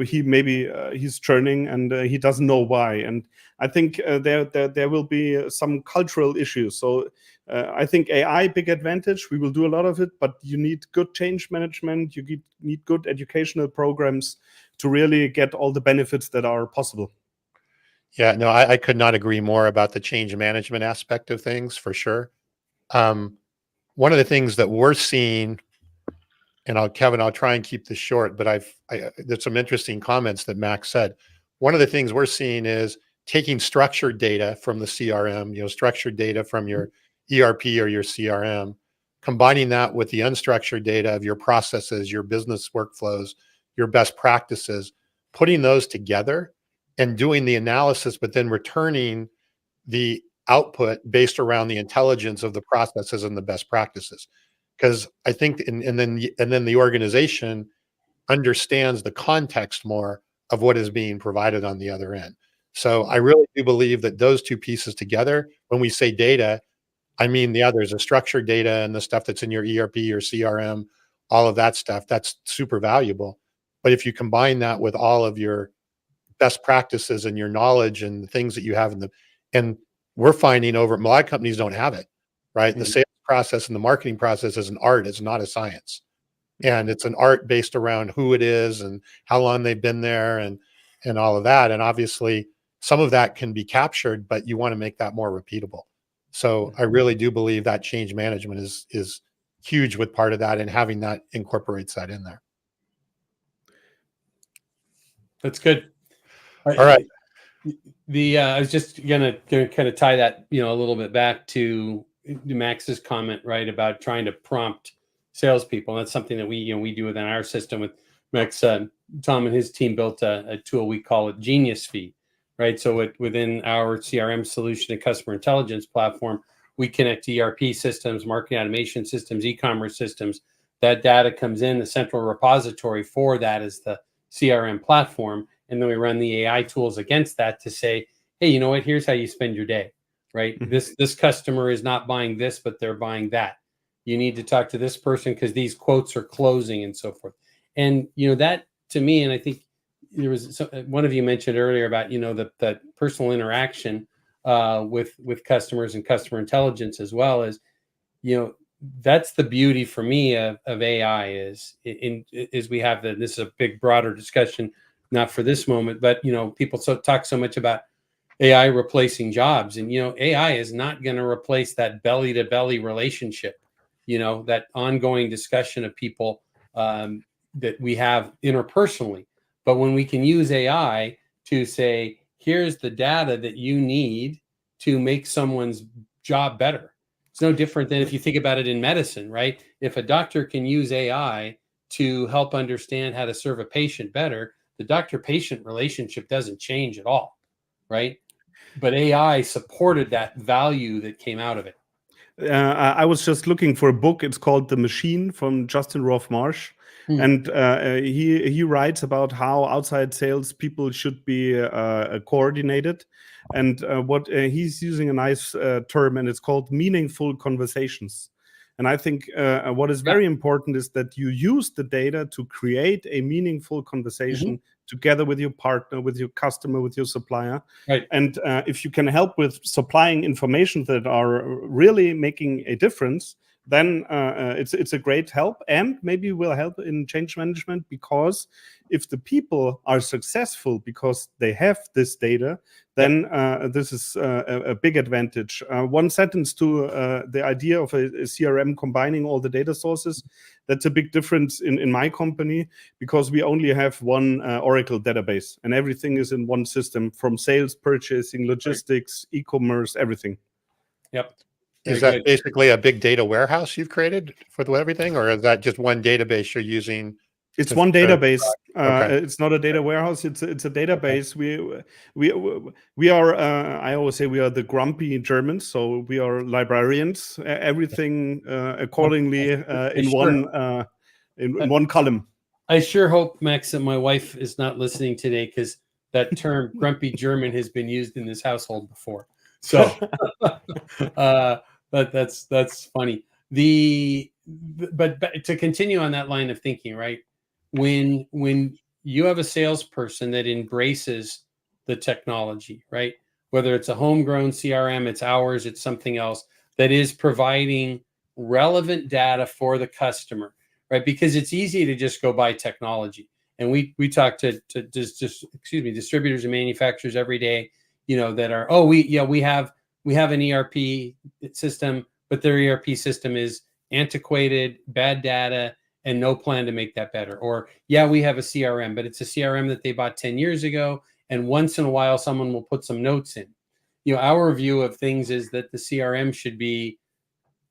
[SPEAKER 3] He's churning and he doesn't know why. And I think there will be some cultural issues. So I think AI, big advantage. We will do a lot of it, but you need good change management. You need good educational programs to really get all the benefits that are possible.
[SPEAKER 1] Yeah, no, I could not agree more about the change management aspect of things for sure. One of the things that we're seeing, and Kevin, I'll try and keep this short, but there's some interesting comments that Max said. One of the things we're seeing is taking structured data from the CRM, structured data from your ERP or your CRM, combining that with the unstructured data of your processes, your business workflows, your best practices, putting those together and doing the analysis, but then returning the output based around the intelligence of the processes and the best practices. Because I think, and then the organization understands the context more of what is being provided on the other end. So I really do believe that those two pieces together, when we say data, I mean, there's the structured data and the stuff that's in your ERP or CRM, all of that stuff, that's super valuable. But if you combine that with all of your best practices and your knowledge and the things that you have and we're finding over a lot of companies don't have it, right? The sales process and the marketing process is an art, it's not a science. And it's an art based around who it is and how long they've been there and all of that. And obviously some of that can be captured, but you want to make that more repeatable. So I really do believe that change management is huge with part of that, and having that incorporates that in there.
[SPEAKER 2] That's good.
[SPEAKER 1] All right.
[SPEAKER 2] I was just gonna kind of tie that a little bit back to Max's comment, right, about trying to prompt salespeople. And that's something that we do within our system with Max. Tom and his team built a tool, we call it Genius Feed, right? So within our CRM solution and customer intelligence platform, we connect to ERP systems, marketing automation systems, e-commerce systems. That data comes in. The central repository for that is the CRM platform. And then we run the AI tools against that to say, hey, you know what? Here's how you spend your day, right? This customer is not buying this, but they're buying that. You need to talk to this person because these quotes are closing and so forth. And that to me, and I think there was one of you mentioned earlier about that personal interaction with customers and customer intelligence, as well as that's the beauty for me of AI is we have this is a big broader discussion, not for this moment, but people talk so much about AI replacing jobs, and AI is not going to replace that belly to belly relationship, that ongoing discussion of people that we have interpersonally. But when we can use AI to say, here's the data that you need to make someone's job better. It's no different than if you think about it in medicine, right? If a doctor can use AI to help understand how to serve a patient better, the doctor-patient relationship doesn't change at all, right? But AI supported that value that came out of it.
[SPEAKER 3] I was just looking for a book. It's called The Machine from Justin Rolf Marsh. And he writes about how outside sales people should be coordinated. And what he's using a nice term, and it's called meaningful conversations. And I think what is very important is that you use the data to create a meaningful conversation together with your partner, with your customer, with your supplier.
[SPEAKER 2] Right.
[SPEAKER 3] And if you can help with supplying information that are really making a difference, then it's a great help, and maybe will help in change management, because if the people are successful because they have this data, then this is a big advantage. One sentence to the idea of a CRM combining all the data sources. That's a big difference in my company, because we only have one Oracle database, and everything is in one system, from sales, purchasing, logistics, e-commerce, everything.
[SPEAKER 2] Yep.
[SPEAKER 1] Is that basically a big data warehouse you've created for everything, or is that just one database you're using?
[SPEAKER 3] It's one database.
[SPEAKER 1] Okay.
[SPEAKER 3] It's not a data warehouse. It's a database. We are. I always say we are the grumpy Germans. So we are librarians. Everything accordingly in one column.
[SPEAKER 2] I sure hope, Max, that my wife is not listening today, because that term "grumpy German" has been used in this household before. So, but that's funny. But to continue on that line of thinking, right? When you have a salesperson that embraces the technology, right? Whether it's a homegrown CRM, it's ours, it's something else that is providing relevant data for the customer, right? Because it's easy to just go buy technology. And we talk to distributors and manufacturers every day, that are, we have an ERP system, but their ERP system is antiquated, bad data, and no plan to make that better. Or, we have a CRM, but it's a CRM that they bought 10 years ago, and once in a while someone will put some notes in. Our view of things is that the CRM should be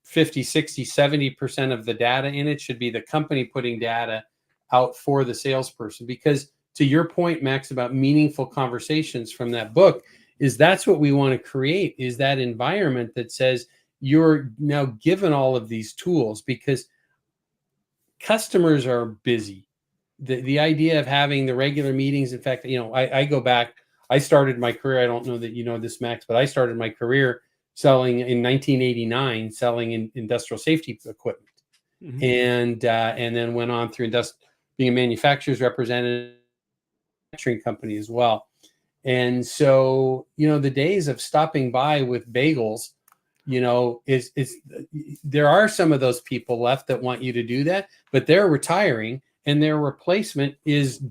[SPEAKER 2] 50, 60, 70% of the data in it should be the company putting data out for the salesperson. Because to your point, Max, about meaningful conversations from that book, is that's what we want to create, is that environment that says you're now given all of these tools, because customers are busy. The idea of having the regular meetings, in fact, I go back, I started my career, I don't know that you know this, Max, but I started my career selling in 1989, selling in industrial safety equipment. And then went on through being a manufacturer's representative, manufacturing company as well. And so, the days of stopping by with bagels, there are some of those people left that want you to do that, but they're retiring, and their replacement is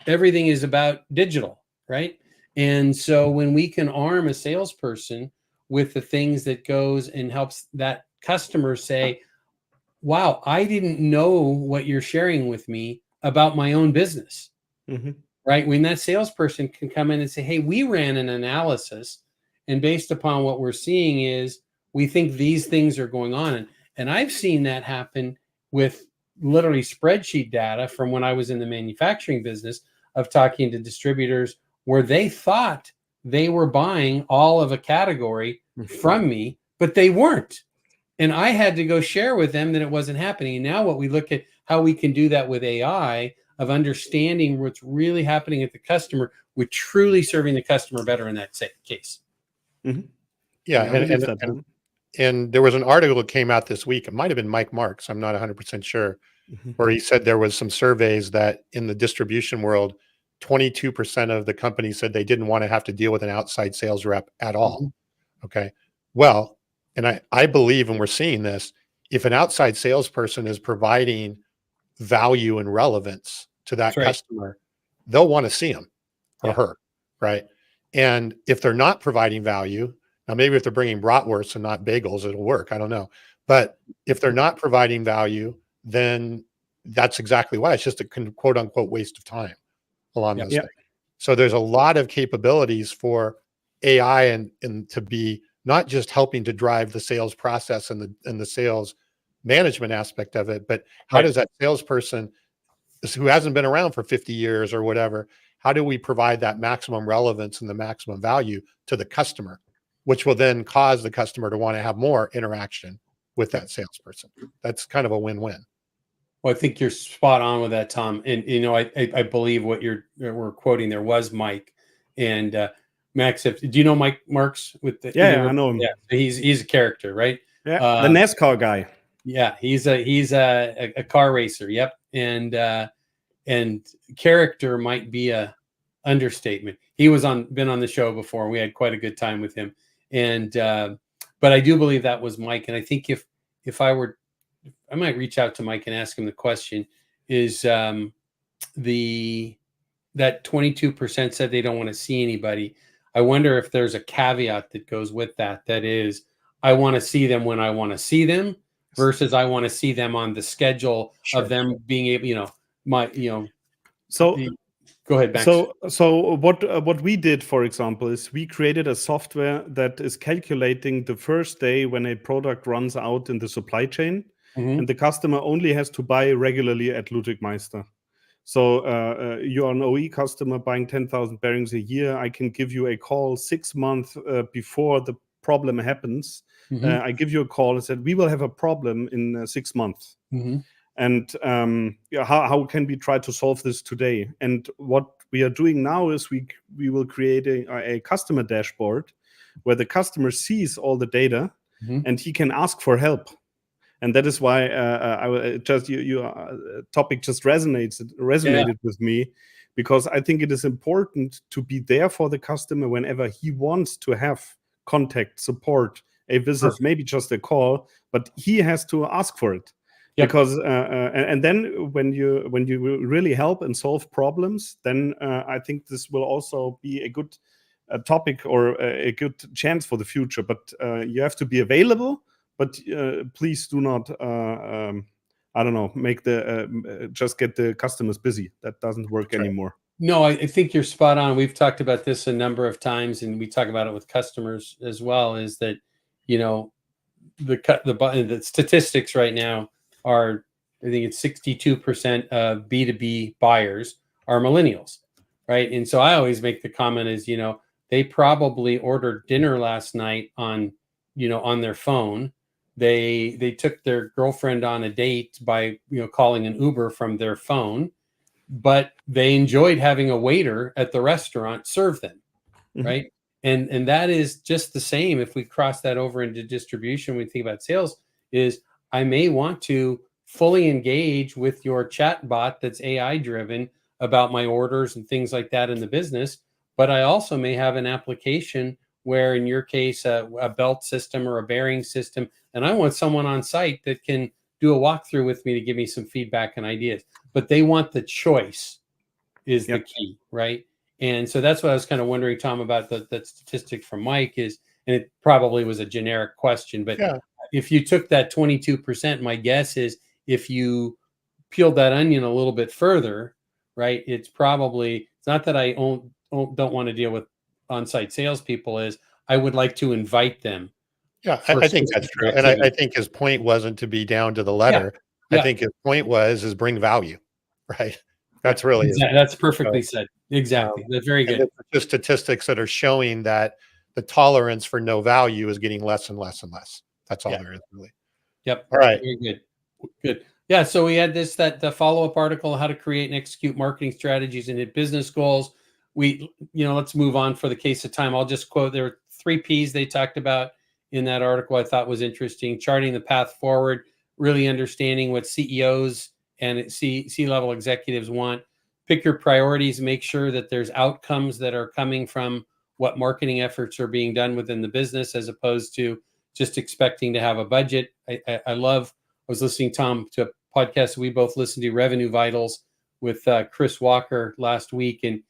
[SPEAKER 2] everything is about digital, right? And so when we can arm a salesperson with the things that goes and helps that customer say, wow, I didn't know what you're sharing with me about my own business. Right? When that salesperson can come in and say, hey, we ran an analysis, and based upon what we're seeing is we think these things are going on. And I've seen that happen with literally spreadsheet data from when I was in the manufacturing business, of talking to distributors where they thought they were buying all of a category from me, but they weren't. And I had to go share with them that it wasn't happening. And now what we look at how we can do that with AI, of understanding what's really happening at the customer, with truly serving the customer better in that case.
[SPEAKER 1] Yeah,
[SPEAKER 3] I believe that.
[SPEAKER 1] and there was an article that came out this week. It might have been Mike Marks. I'm not 100% sure, where he said there was some surveys that in the distribution world, 22% of the companies said they didn't want to have to deal with an outside sales rep at all. Okay. Well, and I believe, and we're seeing this, if an outside salesperson is providing value and relevance to that
[SPEAKER 2] That's right.
[SPEAKER 1] customer, they'll want to see him or her, right? And if they're not providing value, now maybe if they're bringing bratwursts and not bagels, it'll work. I don't know. But if they're not providing value, then that's exactly why. It's just a quote unquote waste of time along those things. So there's a lot of capabilities for AI and to be not just helping to drive the sales process and the sales management aspect of it, but how does that salesperson who hasn't been around for 50 years or whatever, how do we provide that maximum relevance and the maximum value to the customer, which will then cause the customer to want to have more interaction with that salesperson? That's kind of a win-win.
[SPEAKER 2] Well, I think you're spot on with that, Tom. And I believe what we're quoting there was Mike. And Max, do you know Mike Marks?
[SPEAKER 3] I know him.
[SPEAKER 2] Yeah, he's a character, right?
[SPEAKER 3] Yeah, the NASCAR guy.
[SPEAKER 2] Yeah, he's a car racer. Yep, and character might be a understatement. He was been on the show before, and we had quite a good time with him. And but I do believe that was Mike. And I think if I might reach out to Mike and ask him the question: is that 22% said they don't want to see anybody? I wonder if there's a caveat that goes with that. That is, I want to see them when I want to see them, versus I want to see them on the schedule of them being able, So go ahead, Max.
[SPEAKER 3] So what we did, for example, is we created a software that is calculating the first day when a product runs out in the supply chain, and the customer only has to buy regularly at Ludwig Meister. So you're an OE customer buying 10,000 bearings a year. I can give you a call 6 months before the problem happens. I give you a call and said, we will have a problem in 6 months. And how can we try to solve this today? And what we are doing now is we will create a customer dashboard where the customer sees all the data and he can ask for help. And that is why your topic just resonated with me, because I think it is important to be there for the customer whenever he wants to have contact, support, a visit, maybe just a call, but he has to ask for it. Because and then when you really help and solve problems, then I think this will also be a good topic or a good chance for the future. But you have to be available. But please do not, make just get the customers busy. That doesn't work anymore.
[SPEAKER 2] No, I think you're spot on. We've talked about this a number of times, and we talk about it with customers as well. Is that the statistics right now are, I think it's 62% of B2B buyers are millennials, right? And so I always make the comment is, they probably ordered dinner last night on their phone. They took their girlfriend on a date by calling an Uber from their phone, but they enjoyed having a waiter at the restaurant serve them, right? And that is just the same. If we cross that over into distribution, when we think about sales, is I may want to fully engage with your chat bot that's AI driven about my orders and things like that in the business, but I also may have an application where, in your case, a belt system or a bearing system, and I want someone on site that can do a walkthrough with me to give me some feedback and ideas. But they want the choice is the key, right? And so that's what I was kind of wondering, Tom, about that statistic from Mike is, and it probably was a generic question, but if you took that 22%, my guess is if you peeled that onion a little bit further, right, it's not that I don't want to deal with on-site salespeople, is I would like to invite them.
[SPEAKER 1] Yeah, I think that's true. And I think his point wasn't to be down to the letter. I think his point is bring value, right? That's really
[SPEAKER 2] that's perfectly said. Exactly. That's very good.
[SPEAKER 1] Just statistics that are showing that the tolerance for no value is getting less and less and less. That's all there is, really.
[SPEAKER 2] Yep.
[SPEAKER 1] All right.
[SPEAKER 2] Very good. Good. Yeah. So we had the follow-up article, how to create and execute marketing strategies and hit business goals. Let's move on for the case of time. I'll just quote, there are three P's they talked about in that article I thought was interesting. Charting the path forward, really understanding what CEOs and C-level executives want. Pick your priorities, make sure that there's outcomes that are coming from what marketing efforts are being done within the business, as opposed to just expecting to have a budget. I was listening, Tom, to a podcast we both listened to, Revenue Vitals, with Chris Walker last week. And,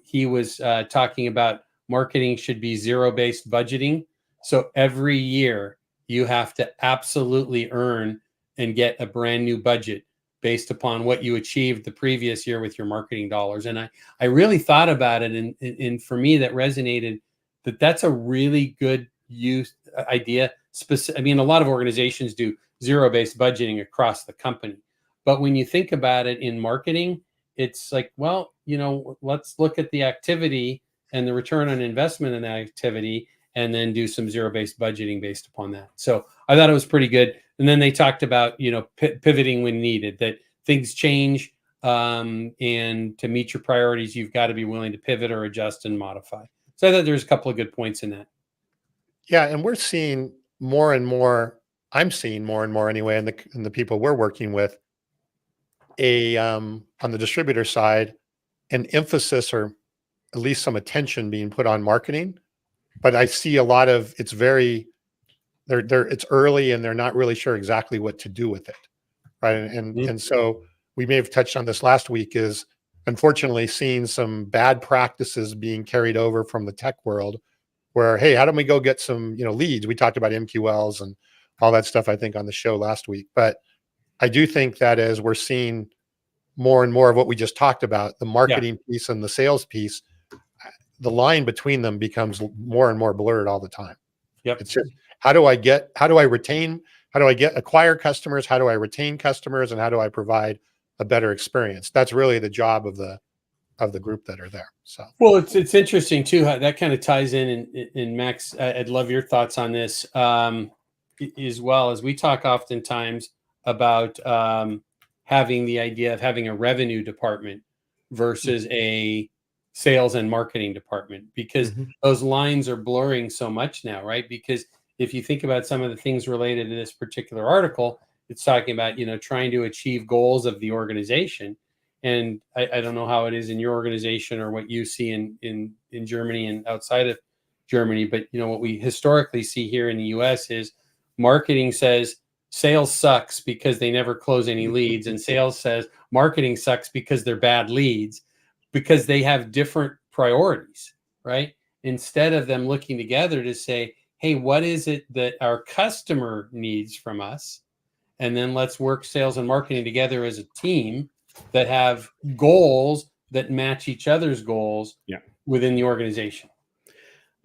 [SPEAKER 2] he was talking about marketing should be zero-based budgeting. So every year you have to absolutely earn and get a brand new budget based upon what you achieved the previous year with your marketing dollars. And I really thought about it. And for me, that resonated, that's a really good idea. I mean, a lot of organizations do zero-based budgeting across the company. But when you think about it in marketing, it's like, well, let's look at the activity and the return on investment in that activity, and then do some zero-based budgeting based upon that. So I thought it was pretty good. And then they talked about, pivoting when needed, that things change, and to meet your priorities, you've got to be willing to pivot or adjust and modify. So I thought there's a couple of good points in that.
[SPEAKER 1] Yeah, and we're seeing more and more. I'm seeing more and more anyway, in the people we're working with, on the distributor side, an emphasis or at least some attention being put on marketing. But I see a lot of it's early and they're not really sure exactly what to do with it, right? And so we may have touched on this last week, is unfortunately seeing some bad practices being carried over from the tech world, where, hey, how do we go get some leads? We talked about MQLs and all that stuff, I think, on the show last week. But I do think that as we're seeing more and more of what we just talked about, the marketing piece and the sales piece, the line between them becomes more and more blurred all the time.
[SPEAKER 2] Yep.
[SPEAKER 1] It's just, how do I acquire customers? How do I retain customers? And how do I provide a better experience? That's really the job of the group that are there. So,
[SPEAKER 2] well, it's interesting too, how that kind of ties in Max, I'd love your thoughts on this, as well. As we talk oftentimes about, having the idea of having a revenue department versus a sales and marketing department, because those lines are blurring so much now, right? Because if you think about some of the things related to this particular article, it's talking about, trying to achieve goals of the organization. And I don't know how it is in your organization or what you see in Germany and outside of Germany, but what we historically see here in the US is marketing says sales sucks because they never close any leads, and sales says marketing sucks because they're bad leads, because they have different priorities, right? Instead of them looking together to say, hey, what is it that our customer needs from us? And then let's work sales and marketing together as a team that have goals that match each other's goals within the organization.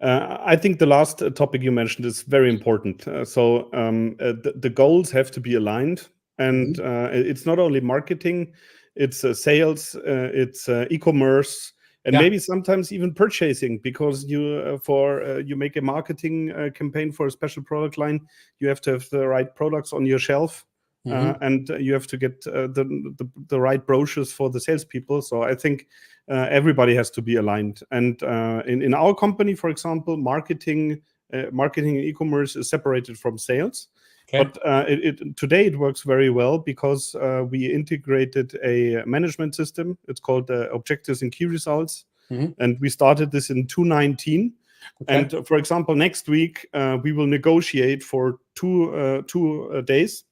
[SPEAKER 3] I think the last topic you mentioned is very important. The goals have to be aligned, and it's not only marketing, it's sales, it's e-commerce, and maybe sometimes even purchasing, because you make a marketing campaign for a special product line, you have to have the right products on your shelf. And you have to get the right brochures for the salespeople. So I think everybody has to be aligned. And in our company, for example, marketing and e-commerce is separated from sales. Okay. But today it works very well because we integrated a management system. It's called Objectives and Key Results. And we started this in 2019. Okay. And for example, next week, we will negotiate for two days.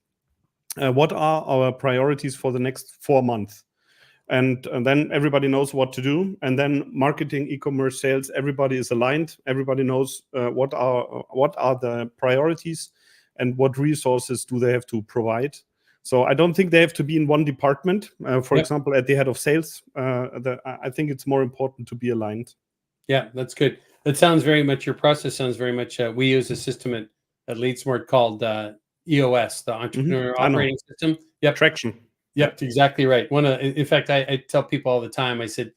[SPEAKER 3] What are our priorities for the next 4 months? And then everybody knows what to do. And then marketing, e-commerce, sales, everybody is aligned. Everybody knows what are the priorities and what resources do they have to provide. So I don't think they have to be in one department. For example, at the head of sales, I think it's more important to be aligned.
[SPEAKER 2] Yeah, that's good. That sounds very much, your process sounds very much, we use a system at LeadSmart called EOS, the Entrepreneur Operating System. Yep.
[SPEAKER 3] Traction.
[SPEAKER 2] Yep, exactly right. In fact, I tell people all the time, I said,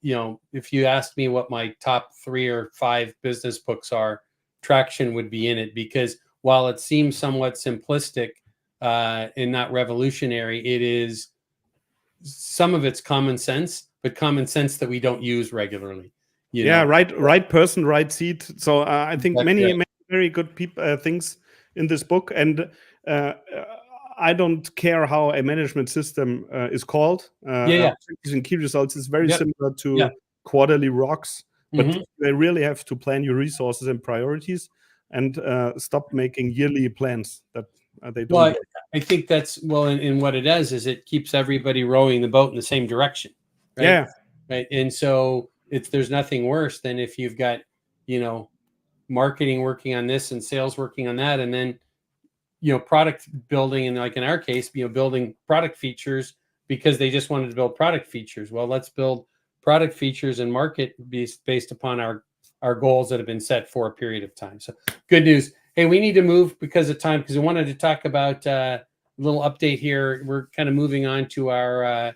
[SPEAKER 2] if you asked me what my top 3 or 5 business books are, Traction would be in it, because while it seems somewhat simplistic and not revolutionary, it is, some of it's common sense, but common sense that we don't use regularly.
[SPEAKER 3] Yeah,
[SPEAKER 2] know?
[SPEAKER 3] right person, right seat. So I think
[SPEAKER 2] Exactly
[SPEAKER 3] many
[SPEAKER 2] right.
[SPEAKER 3] very good things in this book, and I don't care how a management system is called.
[SPEAKER 2] Yeah.
[SPEAKER 3] Using key results is very
[SPEAKER 2] Yep.
[SPEAKER 3] similar to
[SPEAKER 2] Yeah.
[SPEAKER 3] quarterly rocks, but
[SPEAKER 2] Mhm.
[SPEAKER 3] they really have to plan your resources and priorities, and stop making yearly plans that they don't
[SPEAKER 2] Well,
[SPEAKER 3] work.
[SPEAKER 2] I think that's and what it does is it keeps everybody rowing the boat in the same direction, right?
[SPEAKER 3] Yeah,
[SPEAKER 2] Right. And so there's nothing worse than if you've got, you know, marketing working on this and sales working on that, and then, you know, product building, and like in our case, you know, building product features because they just wanted to build product features. Well, let's build product features and market based upon our goals that have been set for a period of time. So good news. Hey, we need to move because of time, because we wanted to talk about a little update here. We're kind of moving on to our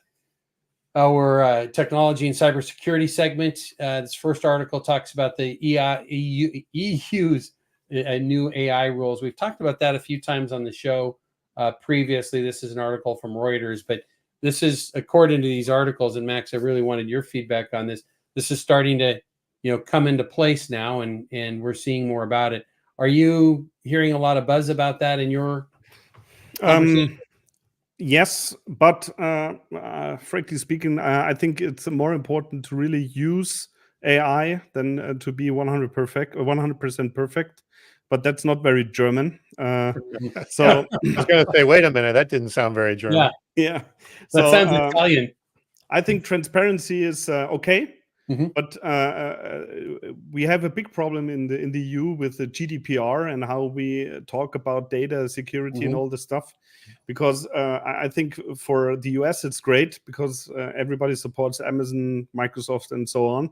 [SPEAKER 2] technology and cybersecurity segment. This first article talks about the EU's new AI rules. We've talked about that a few times on the show previously. This is an article from Reuters, but this is according to these articles. And Max, I really wanted your feedback on this. This is starting to, you know, come into place now, and we're seeing more about it. Are you hearing a lot of buzz about that in your conversation?
[SPEAKER 3] Yes, but frankly speaking, I think it's more important to really use AI than to be 100% perfect. But that's not very German. So
[SPEAKER 1] I was going to say, wait a minute, that didn't sound very German.
[SPEAKER 2] Yeah,
[SPEAKER 3] yeah,
[SPEAKER 2] that
[SPEAKER 3] so
[SPEAKER 2] sounds Italian.
[SPEAKER 3] I think transparency is okay.
[SPEAKER 2] Mhm.
[SPEAKER 3] But we have a big problem in the EU with the GDPR and how we talk about data security and all this stuff. Because I think for the US it's great because everybody supports Amazon, Microsoft, and so on.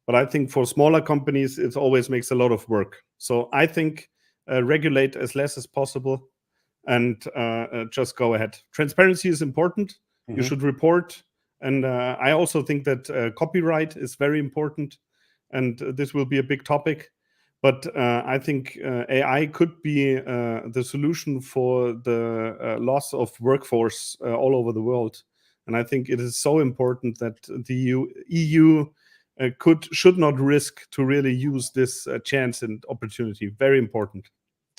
[SPEAKER 3] But I think for smaller companies it always makes a lot of work. So I think regulate as less as possible and just go ahead. Transparency is important. You should report. And I also think that copyright is very important, and this will be a big topic. But I think AI could be the solution for the loss of workforce all over the world. And I think it is so important that the EU should not risk to really use this chance and opportunity. Very important.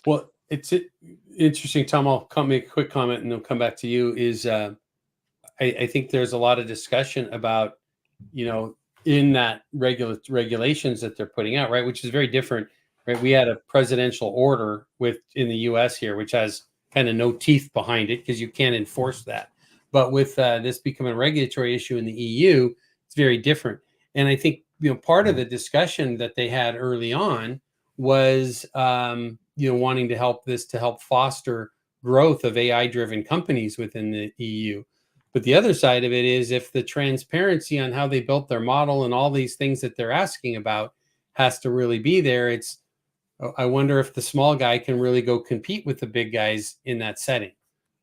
[SPEAKER 2] Well, it's interesting, Tom. I'll make a quick comment and then come back to you. I think there's a lot of discussion about, you know, in that regulations that they're putting out, right, which is very different, right? We had a presidential order in the U.S. here, which has kind of no teeth behind it because you can't enforce that. But with this becoming a regulatory issue in the EU, it's very different. And I think, you know, part of the discussion that they had early on was, you know, wanting to help foster growth of AI-driven companies within the EU. But the other side of it is, if the transparency on how they built their model and all these things that they're asking about has to really be there, I wonder if the small guy can really go compete with the big guys in that setting.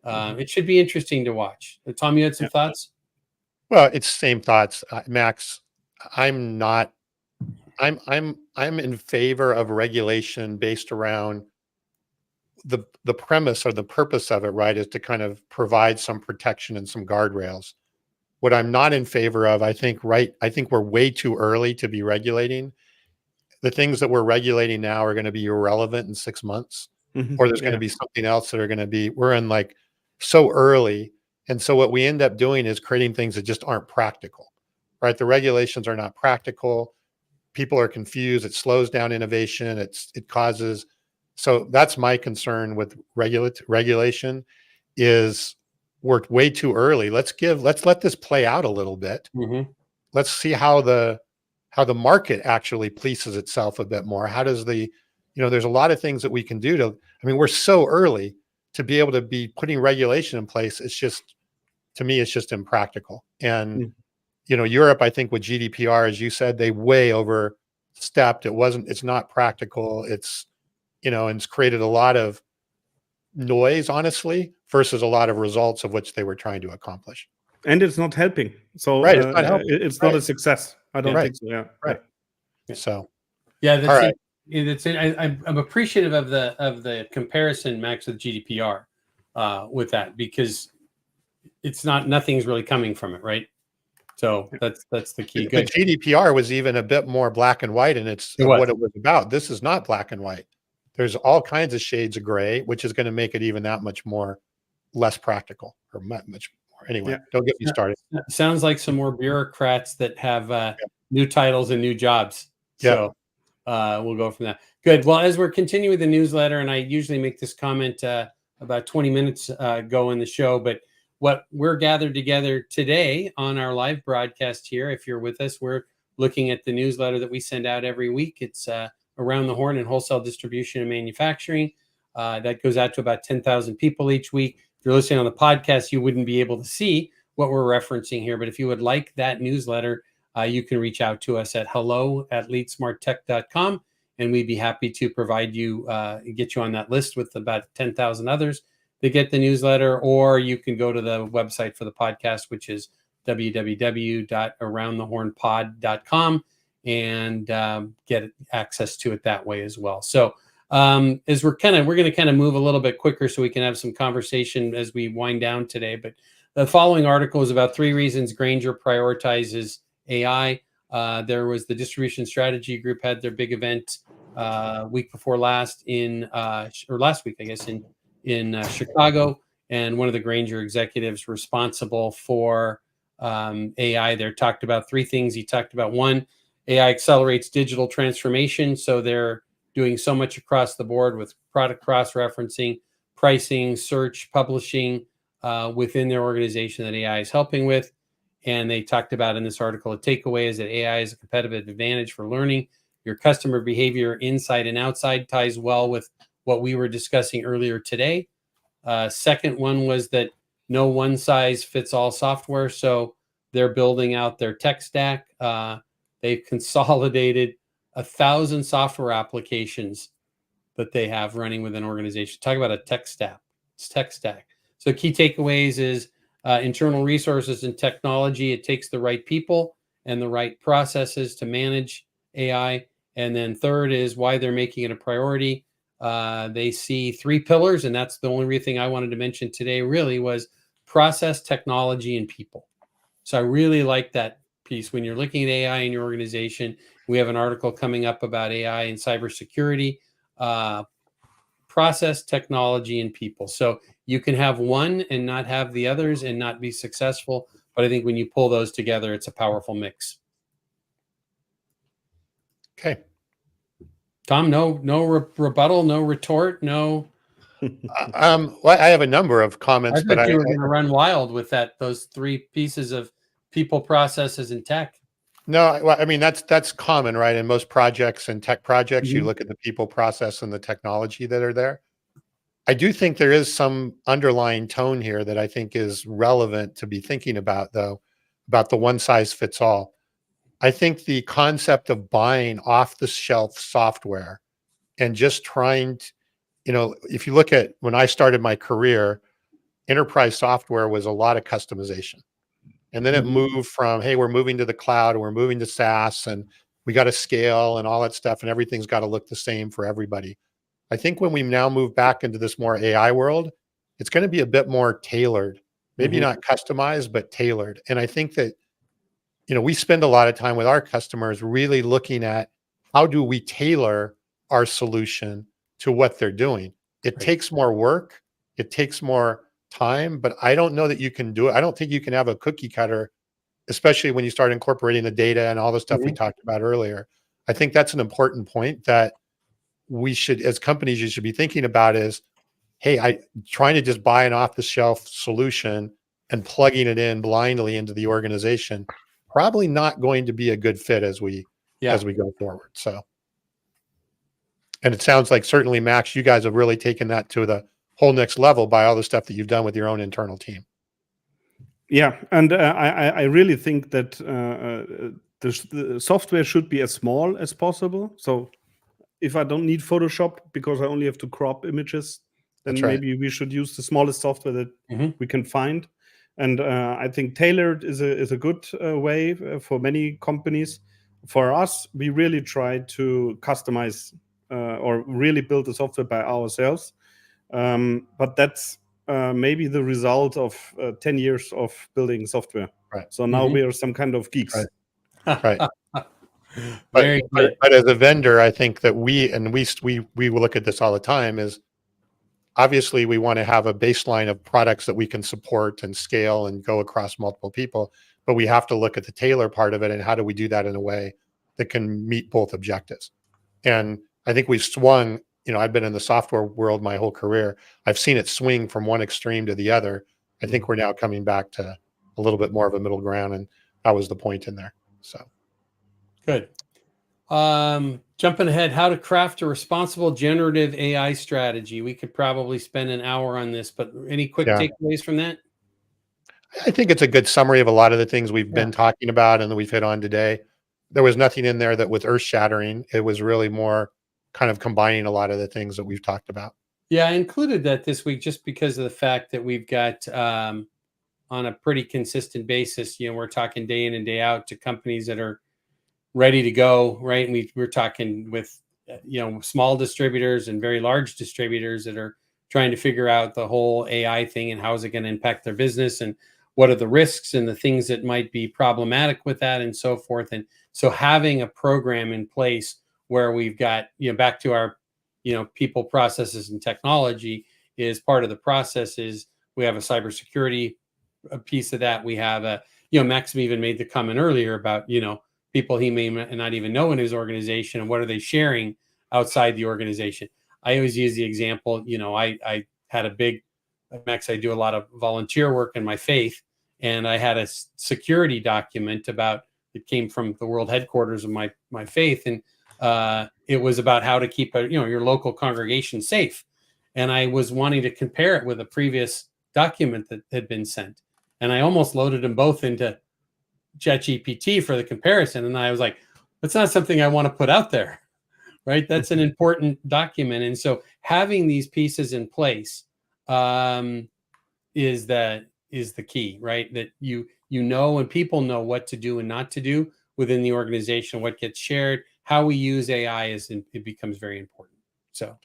[SPEAKER 2] It should be interesting to watch. Tom, you had some thoughts?
[SPEAKER 1] Well, it's same thoughts, Max. I'm not. I'm in favor of regulation based around the premise or the purpose of it, right, is to kind of provide some protection and some guardrails. What I'm not in favor of, I think we're way too early to be regulating. The things that we're regulating now are going to be irrelevant in 6 months, or there's going to be something else that are going to be, we're in like so early. And so what we end up doing is creating things that just aren't practical, right? The regulations are not practical. People are confused. It slows down innovation. It causes. So that's my concern with regulation is we're way too early. Let's let this play out a little bit. Let's see how the market actually polices itself a bit more. How does there's a lot of things that we can do we're so early to be able to be putting regulation in place. It's just, to me, it's just impractical. And, Europe, I think with GDPR, as you said, they way overstepped. It's not practical. And it's created a lot of noise, honestly, versus a lot of results of which they were trying to accomplish.
[SPEAKER 3] And it's not helping. So
[SPEAKER 1] Right. It's not helping.
[SPEAKER 3] it's not a success. I don't
[SPEAKER 1] Right.
[SPEAKER 3] think so. Yeah.
[SPEAKER 1] Right. So,
[SPEAKER 2] yeah,
[SPEAKER 1] all right.
[SPEAKER 2] I'm appreciative of the comparison, Max, with GDPR with that, because nothing's really coming from it, right? So that's the key.
[SPEAKER 1] The
[SPEAKER 2] Good.
[SPEAKER 1] GDPR was even a bit more black and white, and it's what it was about. This is not black and white. There's all kinds of shades of gray, which is going to make it even that much more less practical, or much more. Anyway, don't get me started.
[SPEAKER 2] Sounds like some more bureaucrats that have new titles and new jobs. So we'll go from that. Good. Well, as we're continuing the newsletter, and I usually make this comment about 20 minutes ago in the show, but what we're gathered together today on our live broadcast here, if you're with us, we're looking at the newsletter that we send out every week. It's Around the Horn in Wholesale Distribution and Manufacturing. That goes out to about 10,000 people each week. If you're listening on the podcast, you wouldn't be able to see what we're referencing here. But if you would like that newsletter, you can reach out to us at hello@leadsmarttech.com, and we'd be happy to provide you, get you on that list with about 10,000 others that get the newsletter. Or you can go to the website for the podcast, which is www.aroundthehornpod.com, and get access to it that way as well. So as we're going to kind of move a little bit quicker so we can have some conversation as we wind down today. But the following article is about 3 reasons Grainger prioritizes AI. There was the Distribution Strategy Group had their big event week before last or last week, I guess, in Chicago. And one of the Grainger executives responsible for AI there talked about 3 things. He talked about, 1, AI accelerates digital transformation. So they're doing so much across the board with product cross-referencing, pricing, search, publishing within their organization that AI is helping with. And they talked about in this article, a takeaway is that AI is a competitive advantage for learning your customer behavior inside and outside. Ties well with what we were discussing earlier today. Second one was that no one size fits all software. So they're building out their tech stack. They've consolidated 1,000 software applications that they have running within an organization. Talk about a tech stack. It's tech stack. So key takeaways is internal resources and technology. It takes the right people and the right processes to manage AI. And then third is why they're making it a priority. They see 3 pillars, and that's the only thing I wanted to mention today really was process, technology, and people. So I really like that piece. When you're looking at AI in your organization, we have an article coming up about AI and cybersecurity, process, technology, and people. So you can have one and not have the others and not be successful. But I think when you pull those together, it's a powerful mix.
[SPEAKER 1] Okay.
[SPEAKER 2] Tom, no rebuttal, no retort, no.
[SPEAKER 1] Well, I have a number of comments,
[SPEAKER 2] but you were going to run wild with those 3 pieces of people, processes, and tech.
[SPEAKER 1] No, well, I mean, that's common, right? In most projects and tech projects, you look at the people, process, and the technology that are there. I do think there is some underlying tone here that I think is relevant to be thinking about, though, about the one size fits all. I think the concept of buying off the shelf software and just trying to, if you look at when I started my career, enterprise software was a lot of customization. And then it moved from, hey, we're moving to the cloud, and we're moving to SaaS, and we got to scale and all that stuff, and everything's got to look the same for everybody. I think when we now move back into this more AI world, it's going to be a bit more tailored, maybe not customized, but tailored. And I think that, we spend a lot of time with our customers really looking at how do we tailor our solution to what they're doing. It takes more work. It takes more time, but I don't know that you can do it. I don't think you can have a cookie cutter, especially when you start incorporating the data and all the stuff we talked about earlier. I think that's an important point that we should, as companies, you should be thinking about is, hey, trying to just buy an off-the-shelf solution and plugging it in blindly into the organization, probably not going to be a good fit as we go forward. So, and it sounds like certainly, Max, you guys have really taken that to the whole next level by all the stuff that you've done with your own internal team.
[SPEAKER 3] Yeah, and I really think that the software should be as small as possible. So if I don't need Photoshop because I only have to crop images, then maybe we should use the smallest software that we can find. And I think tailored is a good way for many companies. For us, we really try to customize or really build the software by ourselves. But that's maybe the result of 10 years of building software.
[SPEAKER 1] Right.
[SPEAKER 3] So now we are some kind of geeks.
[SPEAKER 1] Right.
[SPEAKER 2] Very good.
[SPEAKER 1] But as a vendor, I think that we look at this all the time is obviously we want to have a baseline of products that we can support and scale and go across multiple people, but we have to look at the tailor part of it and how do we do that in a way that can meet both objectives. And I think we've swung, I've been in the software world my whole career. I've seen it swing from one extreme to the other. I think we're now coming back to a little bit more of a middle ground, and that was the point in there. So
[SPEAKER 2] good. Jumping ahead, how to craft a responsible generative AI strategy. We could probably spend an hour on this, but any quick takeaways from that?
[SPEAKER 1] I think it's a good summary of a lot of the things we've been talking about and that we've hit on today. There was nothing in there that was earth shattering. It was really more kind of combining a lot of the things that we've talked about.
[SPEAKER 2] Yeah, I included that this week just because of the fact that we've got on a pretty consistent basis, we're talking day in and day out to companies that are ready to go, right? And we're talking with, small distributors and very large distributors that are trying to figure out the whole AI thing and how is it going to impact their business and what are the risks and the things that might be problematic with that and so forth. And so having a program in place where we've got, back to our, people, processes, and technology is part of the process. Is we have a cybersecurity piece of that. We have a, Maxim even made the comment earlier about, people he may not even know in his organization and what are they sharing outside the organization. I always use the example, I had a big, Max, I do a lot of volunteer work in my faith, and I had a security document about, it came from the world headquarters of my faith. And it was about how to keep your local congregation safe. And I was wanting to compare it with a previous document that had been sent. And I almost loaded them both into ChatGPT for the comparison. And I was like, that's not something I want to put out there, right? That's an important document. And so having these pieces in place is the key, right? That and people know what to do and not to do within the organization, what gets shared, how we use AI it becomes very important. So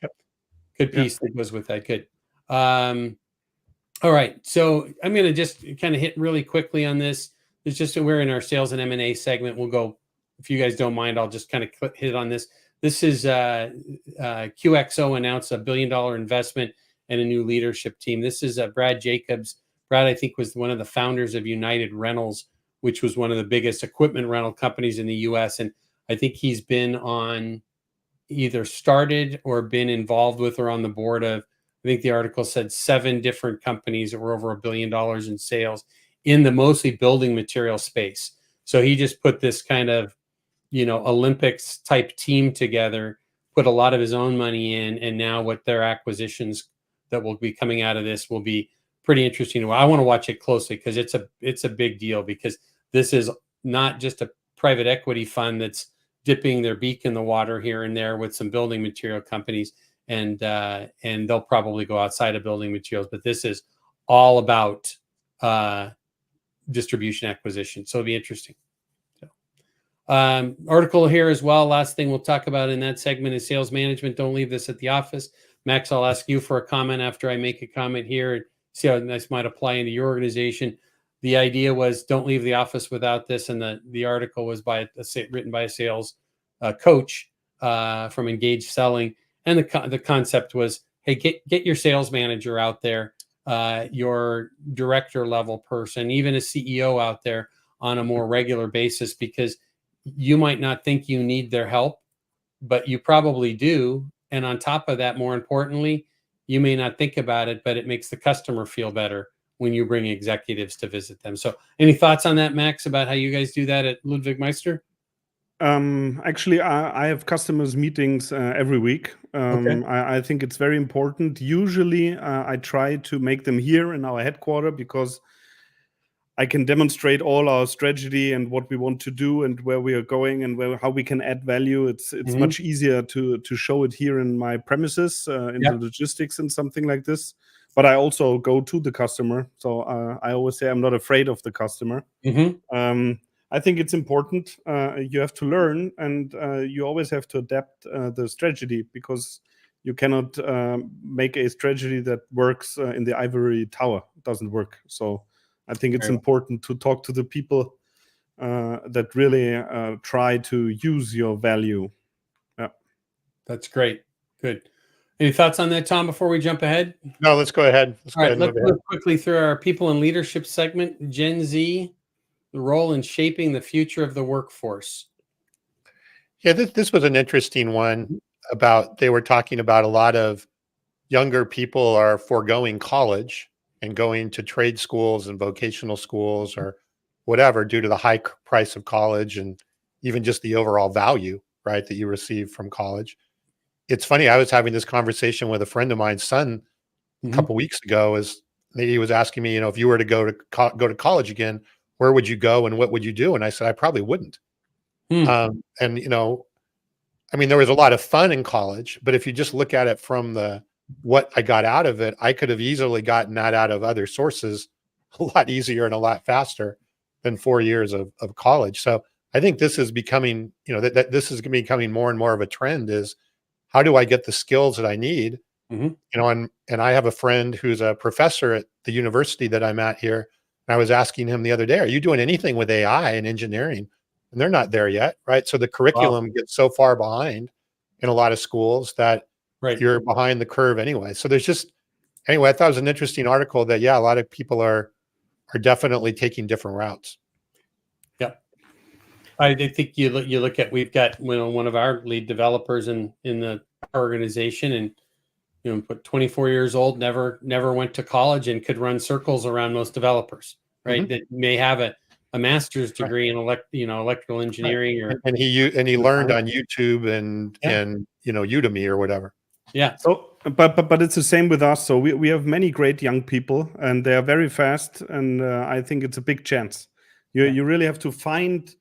[SPEAKER 2] good piece that goes with that. Good. All right. So I'm going to just kind of hit really quickly on this. It's just we're in our sales and M&A segment. We'll go, if you guys don't mind, I'll just kind of hit on this. This is QXO announced $1 billion investment and a new leadership team. This is Brad Jacobs. Brad, I think, was one of the founders of United Rentals, which was one of the biggest equipment rental companies in the U.S. And I think he's been on either started or been involved with or on the board of, I think the article said 7 different companies that were over $1 billion in sales in the mostly building material space. So he just put this kind of, Olympics type team together, put a lot of his own money in, and now what their acquisitions that will be coming out of this will be pretty interesting. I want to watch it closely because it's a big deal, because this is not just a private equity fund that's dipping their beak in the water here and there with some building material companies, and they'll probably go outside of building materials, but this is all about distribution acquisition. So it'll be interesting. Article here as well. Last thing we'll talk about in that segment is sales management. Don't leave this at the office. Max, I'll ask you for a comment after I make a comment here. See how this might apply into your organization. The idea was don't leave the office without this, and the article was written by a sales coach from Engaged Selling, and the concept was, hey, get your sales manager out there, your director level person, even a CEO out there on a more regular basis, because you might not think you need their help, but you probably do. And on top of that, more importantly, you may not think about it, but it makes the customer feel better when you bring executives to visit them. So any thoughts on that, Max, about how you guys do that at Ludwig Meister?
[SPEAKER 3] Actually, I have customers meetings every week.
[SPEAKER 2] Okay.
[SPEAKER 3] I think it's very important. Usually, I try to make them here in our headquarters because I can demonstrate all our strategy and what we want to do and where we are going and how we can add value. It's much easier to show it here in my premises, in the logistics and something like this. But I also go to the customer. So I always say I'm not afraid of the customer. I think it's important. You have to learn, and you always have to adapt the strategy, because you cannot make a strategy that works in the ivory tower. It doesn't work. So I think it's important to talk to the people that really try to use your value. Yeah,
[SPEAKER 2] that's great. Good. Any thoughts on that, Tom, before we jump ahead?
[SPEAKER 1] No, let's go ahead.
[SPEAKER 2] All right, let's move quickly through our people and leadership segment. Gen Z, the role in shaping the future of the workforce.
[SPEAKER 1] Yeah, this was an interesting one about, they were talking about a lot of younger people are foregoing college and going to trade schools and vocational schools or whatever due to the high price of college and even just the overall value, right, that you receive from college. It's funny, I was having this conversation with a friend of mine's son a couple weeks ago. Is he was asking me, if you were to go to college again, where would you go and what would you do? And I said, I probably wouldn't. And I mean, there was a lot of fun in college, but if you just look at it from what I got out of it, I could have easily gotten that out of other sources a lot easier and a lot faster than 4 years of college. So I think this is becoming, that this is becoming more and more of a trend, is how do I get the skills that I need? And I have a friend who's a professor at the university that I'm at here. And I was asking him the other day, are you doing anything with AI and engineering? And they're not there yet, right? So the curriculum gets so far behind in a lot of schools that you're behind the curve anyway. So there's just, anyway, I thought it was an interesting article that, a lot of people are definitely taking different routes.
[SPEAKER 2] Yep. I think you look at, we've got one of our lead developers in the organization, and 24 years old, never went to college and could run circles around most developers, right? That may have a master's degree in electrical engineering,
[SPEAKER 1] and he learned on YouTube and Udemy or whatever.
[SPEAKER 2] Yeah.
[SPEAKER 3] So, but it's the same with us. So we have many great young people, and they are very fast. And I think it's a big chance. You really have to find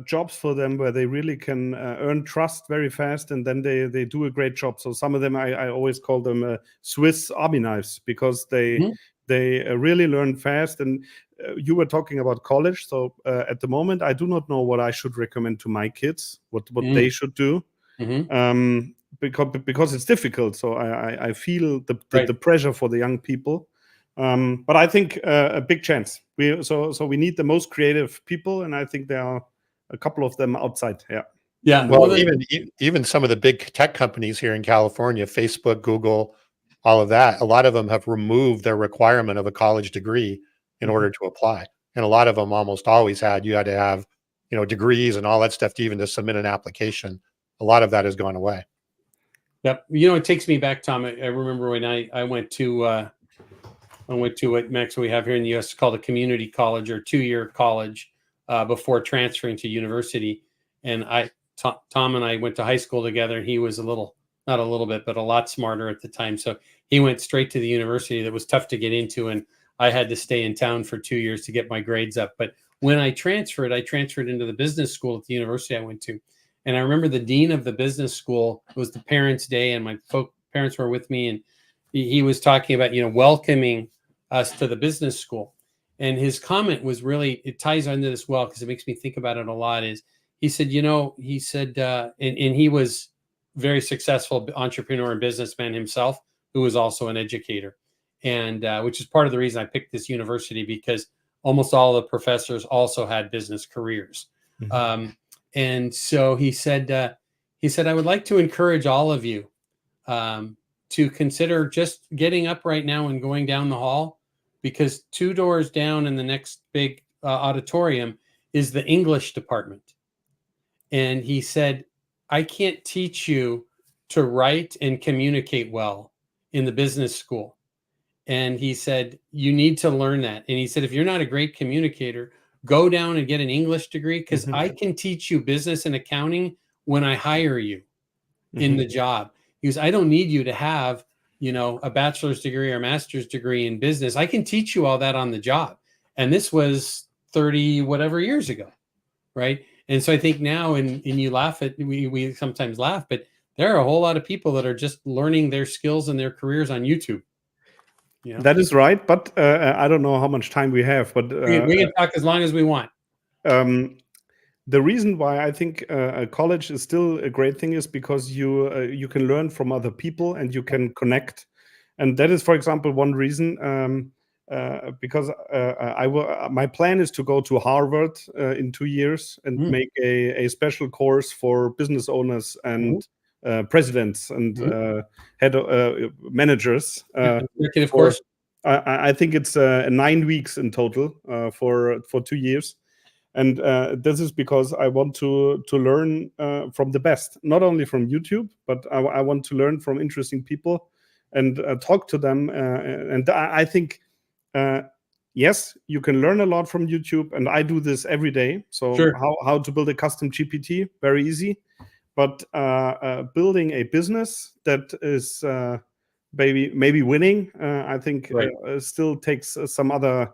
[SPEAKER 3] jobs for them where they really can earn trust very fast, and then they do a great job. So some of them, I always call them Swiss Army knives, because they really learn fast. And you were talking about college. So at the moment, I do not know what I should recommend to my kids, what they should do. Because it's difficult. So I feel the pressure for the young people. But I think a big chance. So we need the most creative people, and I think there are a couple of them outside.
[SPEAKER 2] Yeah.
[SPEAKER 1] Well, even some of the big tech companies here in California, Facebook, Google, all of that, a lot of them have removed their requirement of a college degree in order to apply. And a lot of them almost always you had to have, degrees and all that stuff to even to submit an application. A lot of that has gone away.
[SPEAKER 2] Yep. It takes me back, Tom. I remember when I went to what, Max, we have here in the U.S. called a community college or 2-year college before transferring to university. And Tom and I went to high school together. And he was not a little bit, but a lot smarter at the time. So he went straight to the university that was tough to get into. And I had to stay in town for 2 years to get my grades up. But when I transferred into the business school at the university I went to. And I remember the dean of the business school, it was the parents' day, and my parents were with me. And he was talking about, welcoming us to the business school. And his comment was really, it ties into this well, because it makes me think about it a lot, is he said, and he was very successful entrepreneur and businessman himself, who was also an educator. And which is part of the reason I picked this university, because almost all the professors also had business careers. And so he said, I would like to encourage all of you to consider just getting up right now and going down the hall, because 2 doors down in the next big auditorium is the English department. And he said, I can't teach you to write and communicate well in the business school. And he said, you need to learn that. And he said, if you're not a great communicator, go down and get an English degree, because I can teach you business and accounting when I hire you in the job. He goes, I don't need you to have, a bachelor's degree or master's degree in business. I can teach you all that on the job. And this was 30 whatever years ago, right? And so I think now, and you laugh at, we sometimes laugh, but there are a whole lot of people that are just learning their skills and their careers on YouTube.
[SPEAKER 3] That is right, but I don't know how much time we have. But
[SPEAKER 2] we can talk as long as we want.
[SPEAKER 3] The reason why I think college is still a great thing is because you can learn from other people and you can connect, and that is, for example, one reason. Because my plan is to go to Harvard in 2 years and make a special course for business owners and presidents and head managers.
[SPEAKER 2] Executive course.
[SPEAKER 3] I think it's 9 weeks in total for 2 years. And this is because I want to learn from the best, not only from YouTube, but I want to learn from interesting people and talk to them. And I think, yes, you can learn a lot from YouTube, and I do this every day. So
[SPEAKER 2] Sure.
[SPEAKER 3] how to build a custom GPT, very easy. But building a business that is maybe winning, I think still takes some other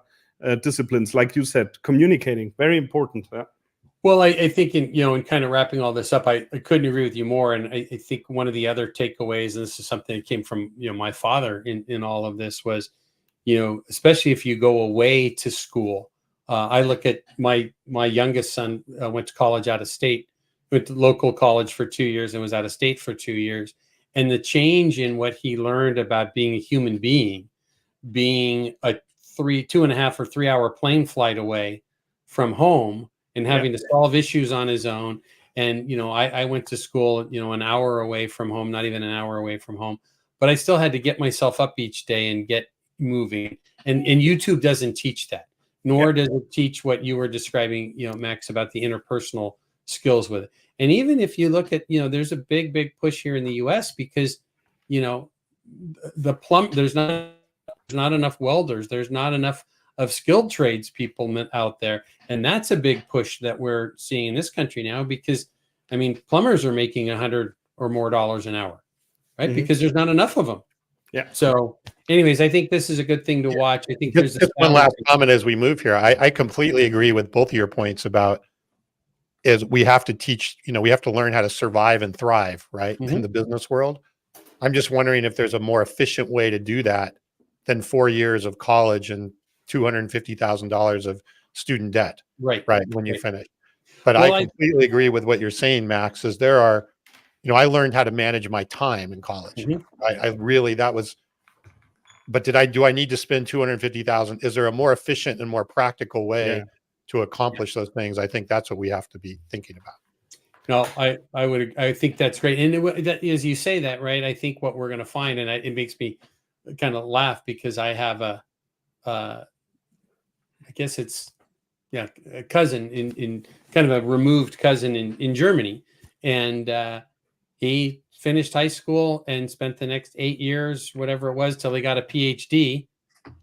[SPEAKER 3] disciplines, like you said, communicating, very important.
[SPEAKER 2] Well, I think in kind of wrapping all this up, I couldn't agree with you more. And I think one of the other takeaways, and this is something that came from my father in all of this, was especially if you go away to school. I look at my youngest son went to college out of state, went to local college for 2 years and was out of state for 2 years. And the change in what he learned about being a human being a 2.5 or 3 hour plane flight away from home and having to solve issues on his own. And, I went to school, an hour away from home, not even an hour away from home, but I still had to get myself up each day and get moving. And YouTube doesn't teach that, nor does it teach what you were describing, Max, about the interpersonal skills with it. And even if you look at, there's a big push here in the US because, there's not enough welders. There's not enough of skilled trades people out there. And that's a big push that we're seeing in this country now because, plumbers are making $100 or more an hour, right? Because there's not enough of them.
[SPEAKER 3] Yeah.
[SPEAKER 2] So anyways, I think this is a good thing to watch. I think there's
[SPEAKER 1] just one last comment as we move here. I completely agree with both of your points about is we have to teach, we have to learn how to survive and thrive, right? In the business world. I'm just wondering if there's a more efficient way to do that than 4 years of college and $250,000 of student debt, right? When you finish. But I completely agree with what you're saying, Max, is there are, I learned how to manage my time in college. But do I need to spend 250,000? Is there a more efficient and more practical way to accomplish those things? I think that's what we have to be thinking about.
[SPEAKER 2] No, I think that's great. And as you say that, right, I think what we're going to find, and it makes me kind of laugh because I have I guess it's a cousin in kind of a removed cousin in Germany, and he finished high school and spent the next 8 years, whatever it was, till he got a PhD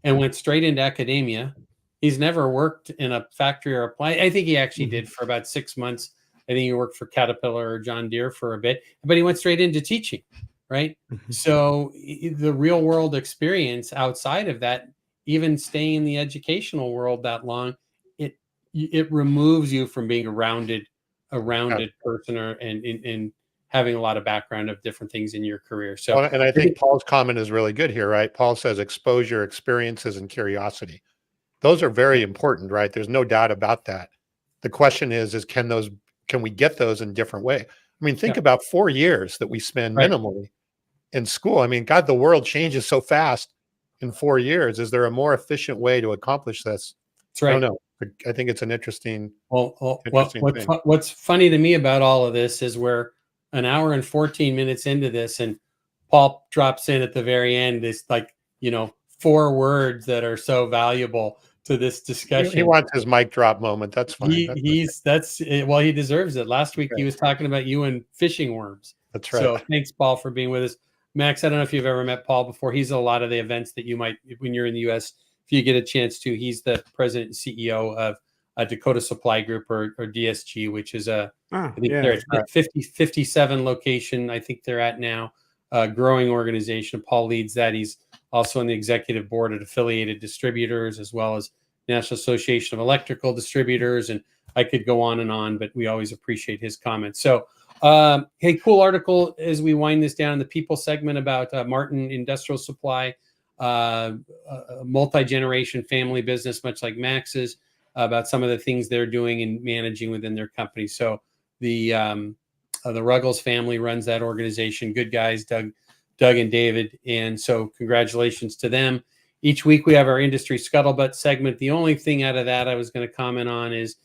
[SPEAKER 2] and went straight into academia. He's never worked in a factory or a plant. I think he actually did for about 6 months. I think he worked for Caterpillar or John Deere for a bit, but he went straight into teaching, right? So the real world experience outside of that, even staying in the educational world that long, it removes you from being a rounded person and having a lot of background of different things in your career. So,
[SPEAKER 1] and I think Paul's comment is really good here, right? Paul says exposure, experiences, and curiosity. Those are very important, right? There's no doubt about that. The question is can we get those in different way? Think about 4 years that we spend minimally in school. God, the world changes so fast in 4 years. Is there a more efficient way to accomplish this?
[SPEAKER 2] That's right.
[SPEAKER 1] I don't know. I think it's an interesting.
[SPEAKER 2] What's funny to me about all of this is we're an hour and 14 minutes into this, and Paul drops in at the very end. It's 4 words that are so valuable to this discussion.
[SPEAKER 1] He wants his mic drop moment. That's fine.
[SPEAKER 2] He deserves it. Last week he was talking about you and fishing worms.
[SPEAKER 1] That's right.
[SPEAKER 2] So thanks, Paul, for being with us. Max, I don't know if you've ever met Paul before. He's at a lot of the events that you might, when you're in the US, if you get a chance to. He's the president and CEO of Dakota Supply Group or DSG, which is I think they're at 57 location. I think they're at now, growing organization. Paul leads that. He's also on the executive board at Affiliated Distributors, as well as National Association of Electrical Distributors. And I could go on, but we always appreciate his comments. So, hey, cool article as we wind this down in the people segment about Martin Industrial Supply, a multi-generation family business, much like Max's. about some of the things they're doing and managing within their company. So the Ruggles family runs that organization. Good guys, Doug and David. And so congratulations to them. Each week we have our industry scuttlebutt segment. The only thing out of that I was going to comment on is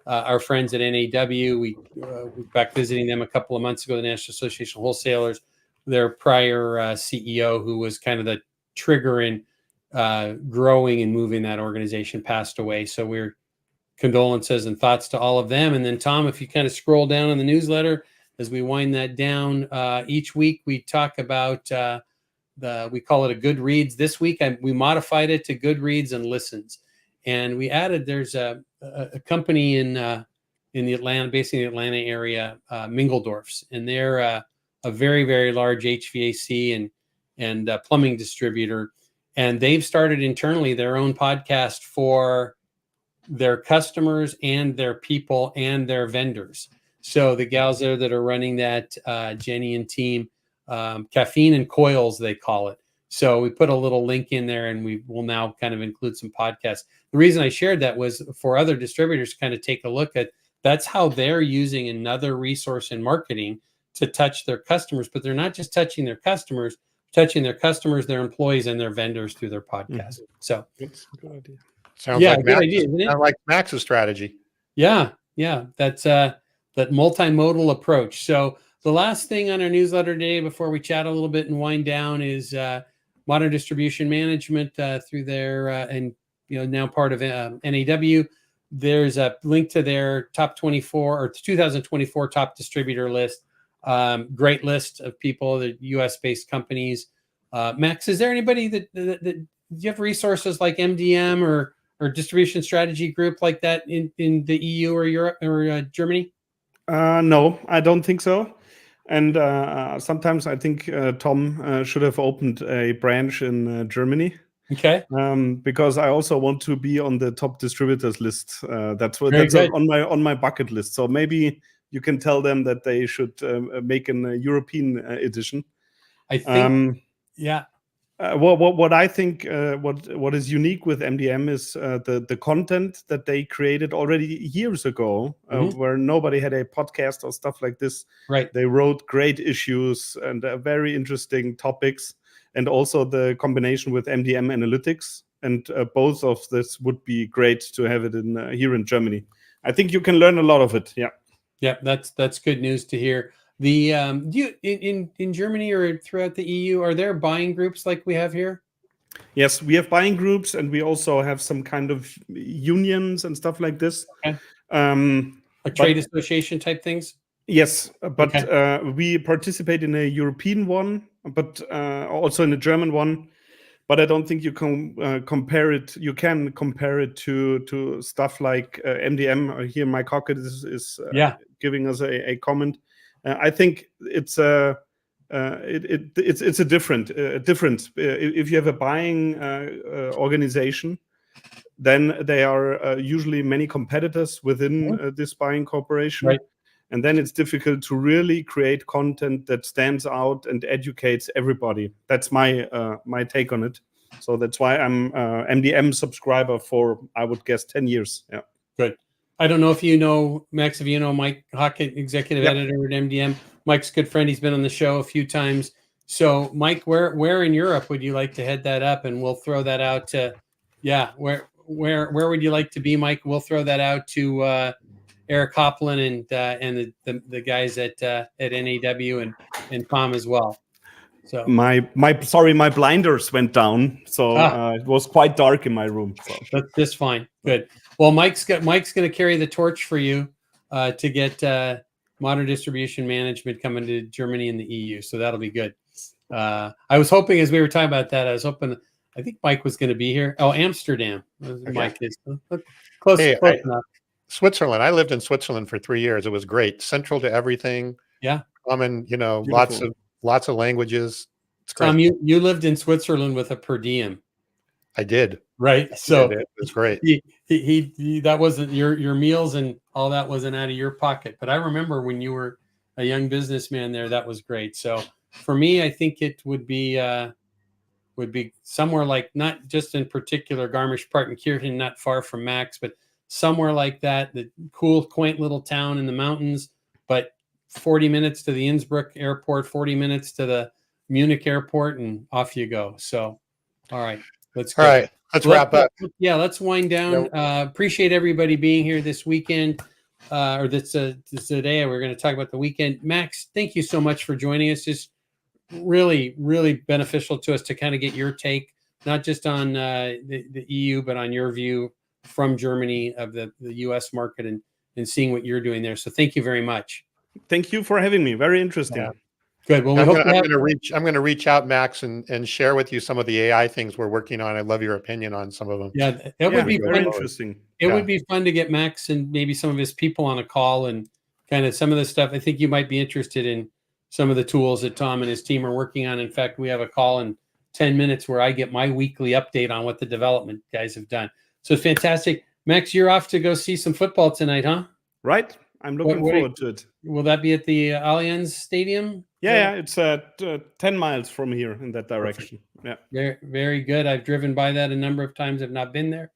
[SPEAKER 2] our friends at NAW. We were back visiting them a couple of months ago, the National Association of Wholesalers. Their prior CEO, who was kind of the trigger in growing and moving that organization, passed away. So we're condolences and thoughts to all of them. And then Tom, if you kind of scroll down in the newsletter, as we wind that down, each week we talk about we call it a good reads. This week we modified it to good reads and listens. And we added, there's a company in the Atlanta, basically the Atlanta area, Mingledorf's, and they're a very, very large HVAC and plumbing distributor. And they've started internally their own podcast for their customers and their people and their vendors. So the gals there that are running that, Jenny and team, Caffeine and Coils, they call it. So we put a little link in there, and we will now kind of include some podcasts. The reason I shared that was for other distributors to kind of take a look at, that's how they're using another resource in marketing to touch their customers. But they're not just touching their customers, their employees, and their vendors through their podcast. So
[SPEAKER 3] It's a good idea.
[SPEAKER 1] Sounds
[SPEAKER 2] yeah,
[SPEAKER 1] like
[SPEAKER 2] good idea, isn't it?
[SPEAKER 1] sounds like Max's strategy.
[SPEAKER 2] Yeah. That's that multimodal approach. So the last thing on our newsletter today, before we chat a little bit and wind down, is Modern Distribution Management through their and now part of NAW. There's a link to their top 24 or 2024 top distributor list. Great list of people, the U.S.-based companies. Max, is there anybody that do you have resources like MDM or distribution strategy group like that in the EU or Europe or Germany?
[SPEAKER 3] No, I don't think so. And sometimes I think Tom should have opened a branch in Germany.
[SPEAKER 2] Okay.
[SPEAKER 3] Because I also want to be on the top distributors list. That's
[SPEAKER 2] good.
[SPEAKER 3] on my bucket list. So maybe you can tell them that they should make an European edition.
[SPEAKER 2] I think, yeah.
[SPEAKER 3] What I think what is unique with MDM is the content that they created already years ago, where nobody had a podcast or stuff like this.
[SPEAKER 2] Right.
[SPEAKER 3] They wrote great issues and very interesting topics, and also the combination with MDM Analytics. And both of this would be great to have it in here in Germany. I think you can learn a lot of it. Yeah.
[SPEAKER 2] Yeah, that's good news to hear. The in Germany or throughout the EU, are there buying groups like we have here?
[SPEAKER 3] Yes, we have buying groups, and we also have some kind of unions and stuff like this.
[SPEAKER 2] Okay. Like trade association type things?
[SPEAKER 3] Yes, but we participate in a European one, but also in a German one. But I don't think you can compare it. You can compare it to stuff like MDM. Here, Mike Hockett is giving us a comment. I think it's a difference. If you have a buying organization, then there are usually many competitors within this buying corporation.
[SPEAKER 2] Right.
[SPEAKER 3] And then it's difficult to really create content that stands out and educates everybody. That's my take on it. So that's why I'm MDM subscriber for, I would guess, 10 years. Yeah. Good.
[SPEAKER 2] I don't know if you know, Max, if you know Mike Hockett, executive editor at MDM. Mike's a good friend. He's been on the show a few times. So, Mike, where in Europe would you like to head that up? And we'll throw that out to, where would you like to be, Mike? We'll throw that out to Eric Hopland and the guys at NAW and Tom as well. So
[SPEAKER 3] my blinders went down, so it was quite dark in my room. So.
[SPEAKER 2] That's just fine. Good. Well, Mike's going to carry the torch for you to get Modern Distribution Management coming to Germany and the EU. So that'll be good. I was hoping, as we were talking about that, I think Mike was going to be here. Oh, Amsterdam. Okay. Mike is close enough.
[SPEAKER 1] Switzerland. I lived in Switzerland for 3 years. It was great. Central to everything.
[SPEAKER 2] Yeah.
[SPEAKER 1] Common,
[SPEAKER 3] Beautiful.
[SPEAKER 1] lots of languages. It's great.
[SPEAKER 2] Tom, you lived in Switzerland with a per diem.
[SPEAKER 1] I did.
[SPEAKER 2] Right. So
[SPEAKER 1] it was great.
[SPEAKER 2] He that wasn't your meals and all that wasn't out of your pocket. But I remember when you were a young businessman there, that was great. So for me, I think it would be somewhere like, not just in particular Garmisch-Partenkirchen, not far from Max, but somewhere like that, the cool, quaint little town in the mountains, but 40 minutes to the Innsbruck airport, 40 minutes to the Munich airport, and off you go. So, all right, let's go.
[SPEAKER 1] All right, let's wrap up.
[SPEAKER 2] Yeah, let's wind down. Appreciate everybody being here this weekend, or this today. We're going to talk about the weekend. Max, thank you so much for joining us. Just really, really beneficial to us to kind of get your take, not just on the EU, but on your view from Germany of the US market and seeing what you're doing there. So thank you very much.
[SPEAKER 3] Thank you for having me. Very interesting.
[SPEAKER 1] Yeah.
[SPEAKER 2] Good. Well,
[SPEAKER 1] I'm going to reach out, Max, and share with you some of the AI things we're working on. I'd love your opinion on some of them.
[SPEAKER 2] Yeah, it would be
[SPEAKER 3] very
[SPEAKER 2] fun.
[SPEAKER 3] interesting.
[SPEAKER 2] It would be fun to get Max and maybe some of his people on a call and kind of some of the stuff. I think you might be interested in some of the tools that Tom and his team are working on. In fact, we have a call in 10 minutes where I get my weekly update on what the development guys have done. So it's fantastic. Max, you're off to go see some football tonight, huh?
[SPEAKER 3] Right. I'm looking forward to it.
[SPEAKER 2] Will that be at the Allianz Stadium?
[SPEAKER 3] Yeah, it's 10 miles from here in that direction. Yeah.
[SPEAKER 2] Very, very good. I've driven by that a number of times. I've not been there.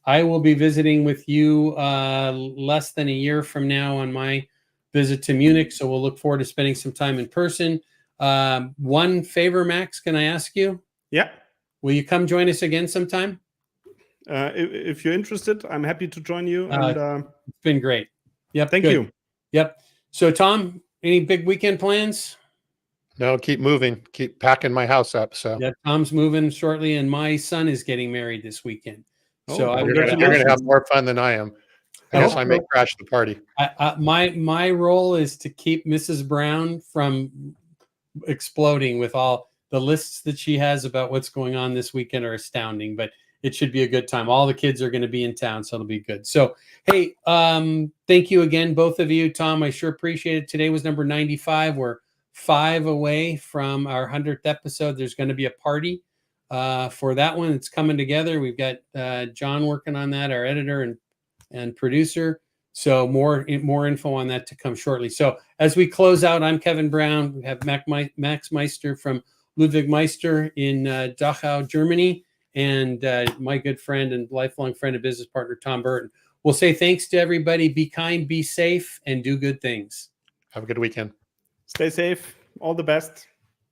[SPEAKER 2] I will be visiting with you less than a year from now on my visit to Munich. So we'll look forward to spending some time in person. One favor, Max, can I ask you?
[SPEAKER 3] Yeah.
[SPEAKER 2] Will you come join us again sometime?
[SPEAKER 3] If you're interested, I'm happy to join you. And
[SPEAKER 2] it's been great. Yep.
[SPEAKER 3] Thank you.
[SPEAKER 2] Yep. So, Tom, any big weekend plans?
[SPEAKER 1] No, keep moving. Keep packing my house up. So
[SPEAKER 2] yeah, Tom's moving shortly, and my son is getting married this weekend. So
[SPEAKER 1] you're going to have more fun than I am. I guess I may crash the party.
[SPEAKER 2] My role is to keep Mrs. Brown from exploding with all the lists that she has about what's going on this weekend are astounding, but it should be a good time. All the kids are going to be in town, so it'll be good. So, hey, thank you again, both of you. Tom, I sure appreciate it. Today was number 95. We're 5 away from our 100th episode. There's going to be a party for that one. It's coming together. We've got John working on that, our editor and producer. So more info on that to come shortly. So as we close out, I'm Kevin Brown. We have Max Meister from Ludwig Meister in Dachau, Germany, and my good friend and lifelong friend and business partner, Tom Burton. We'll say thanks to everybody. Be kind, be safe, and do good things.
[SPEAKER 1] Have a good weekend.
[SPEAKER 3] Stay safe. All the best.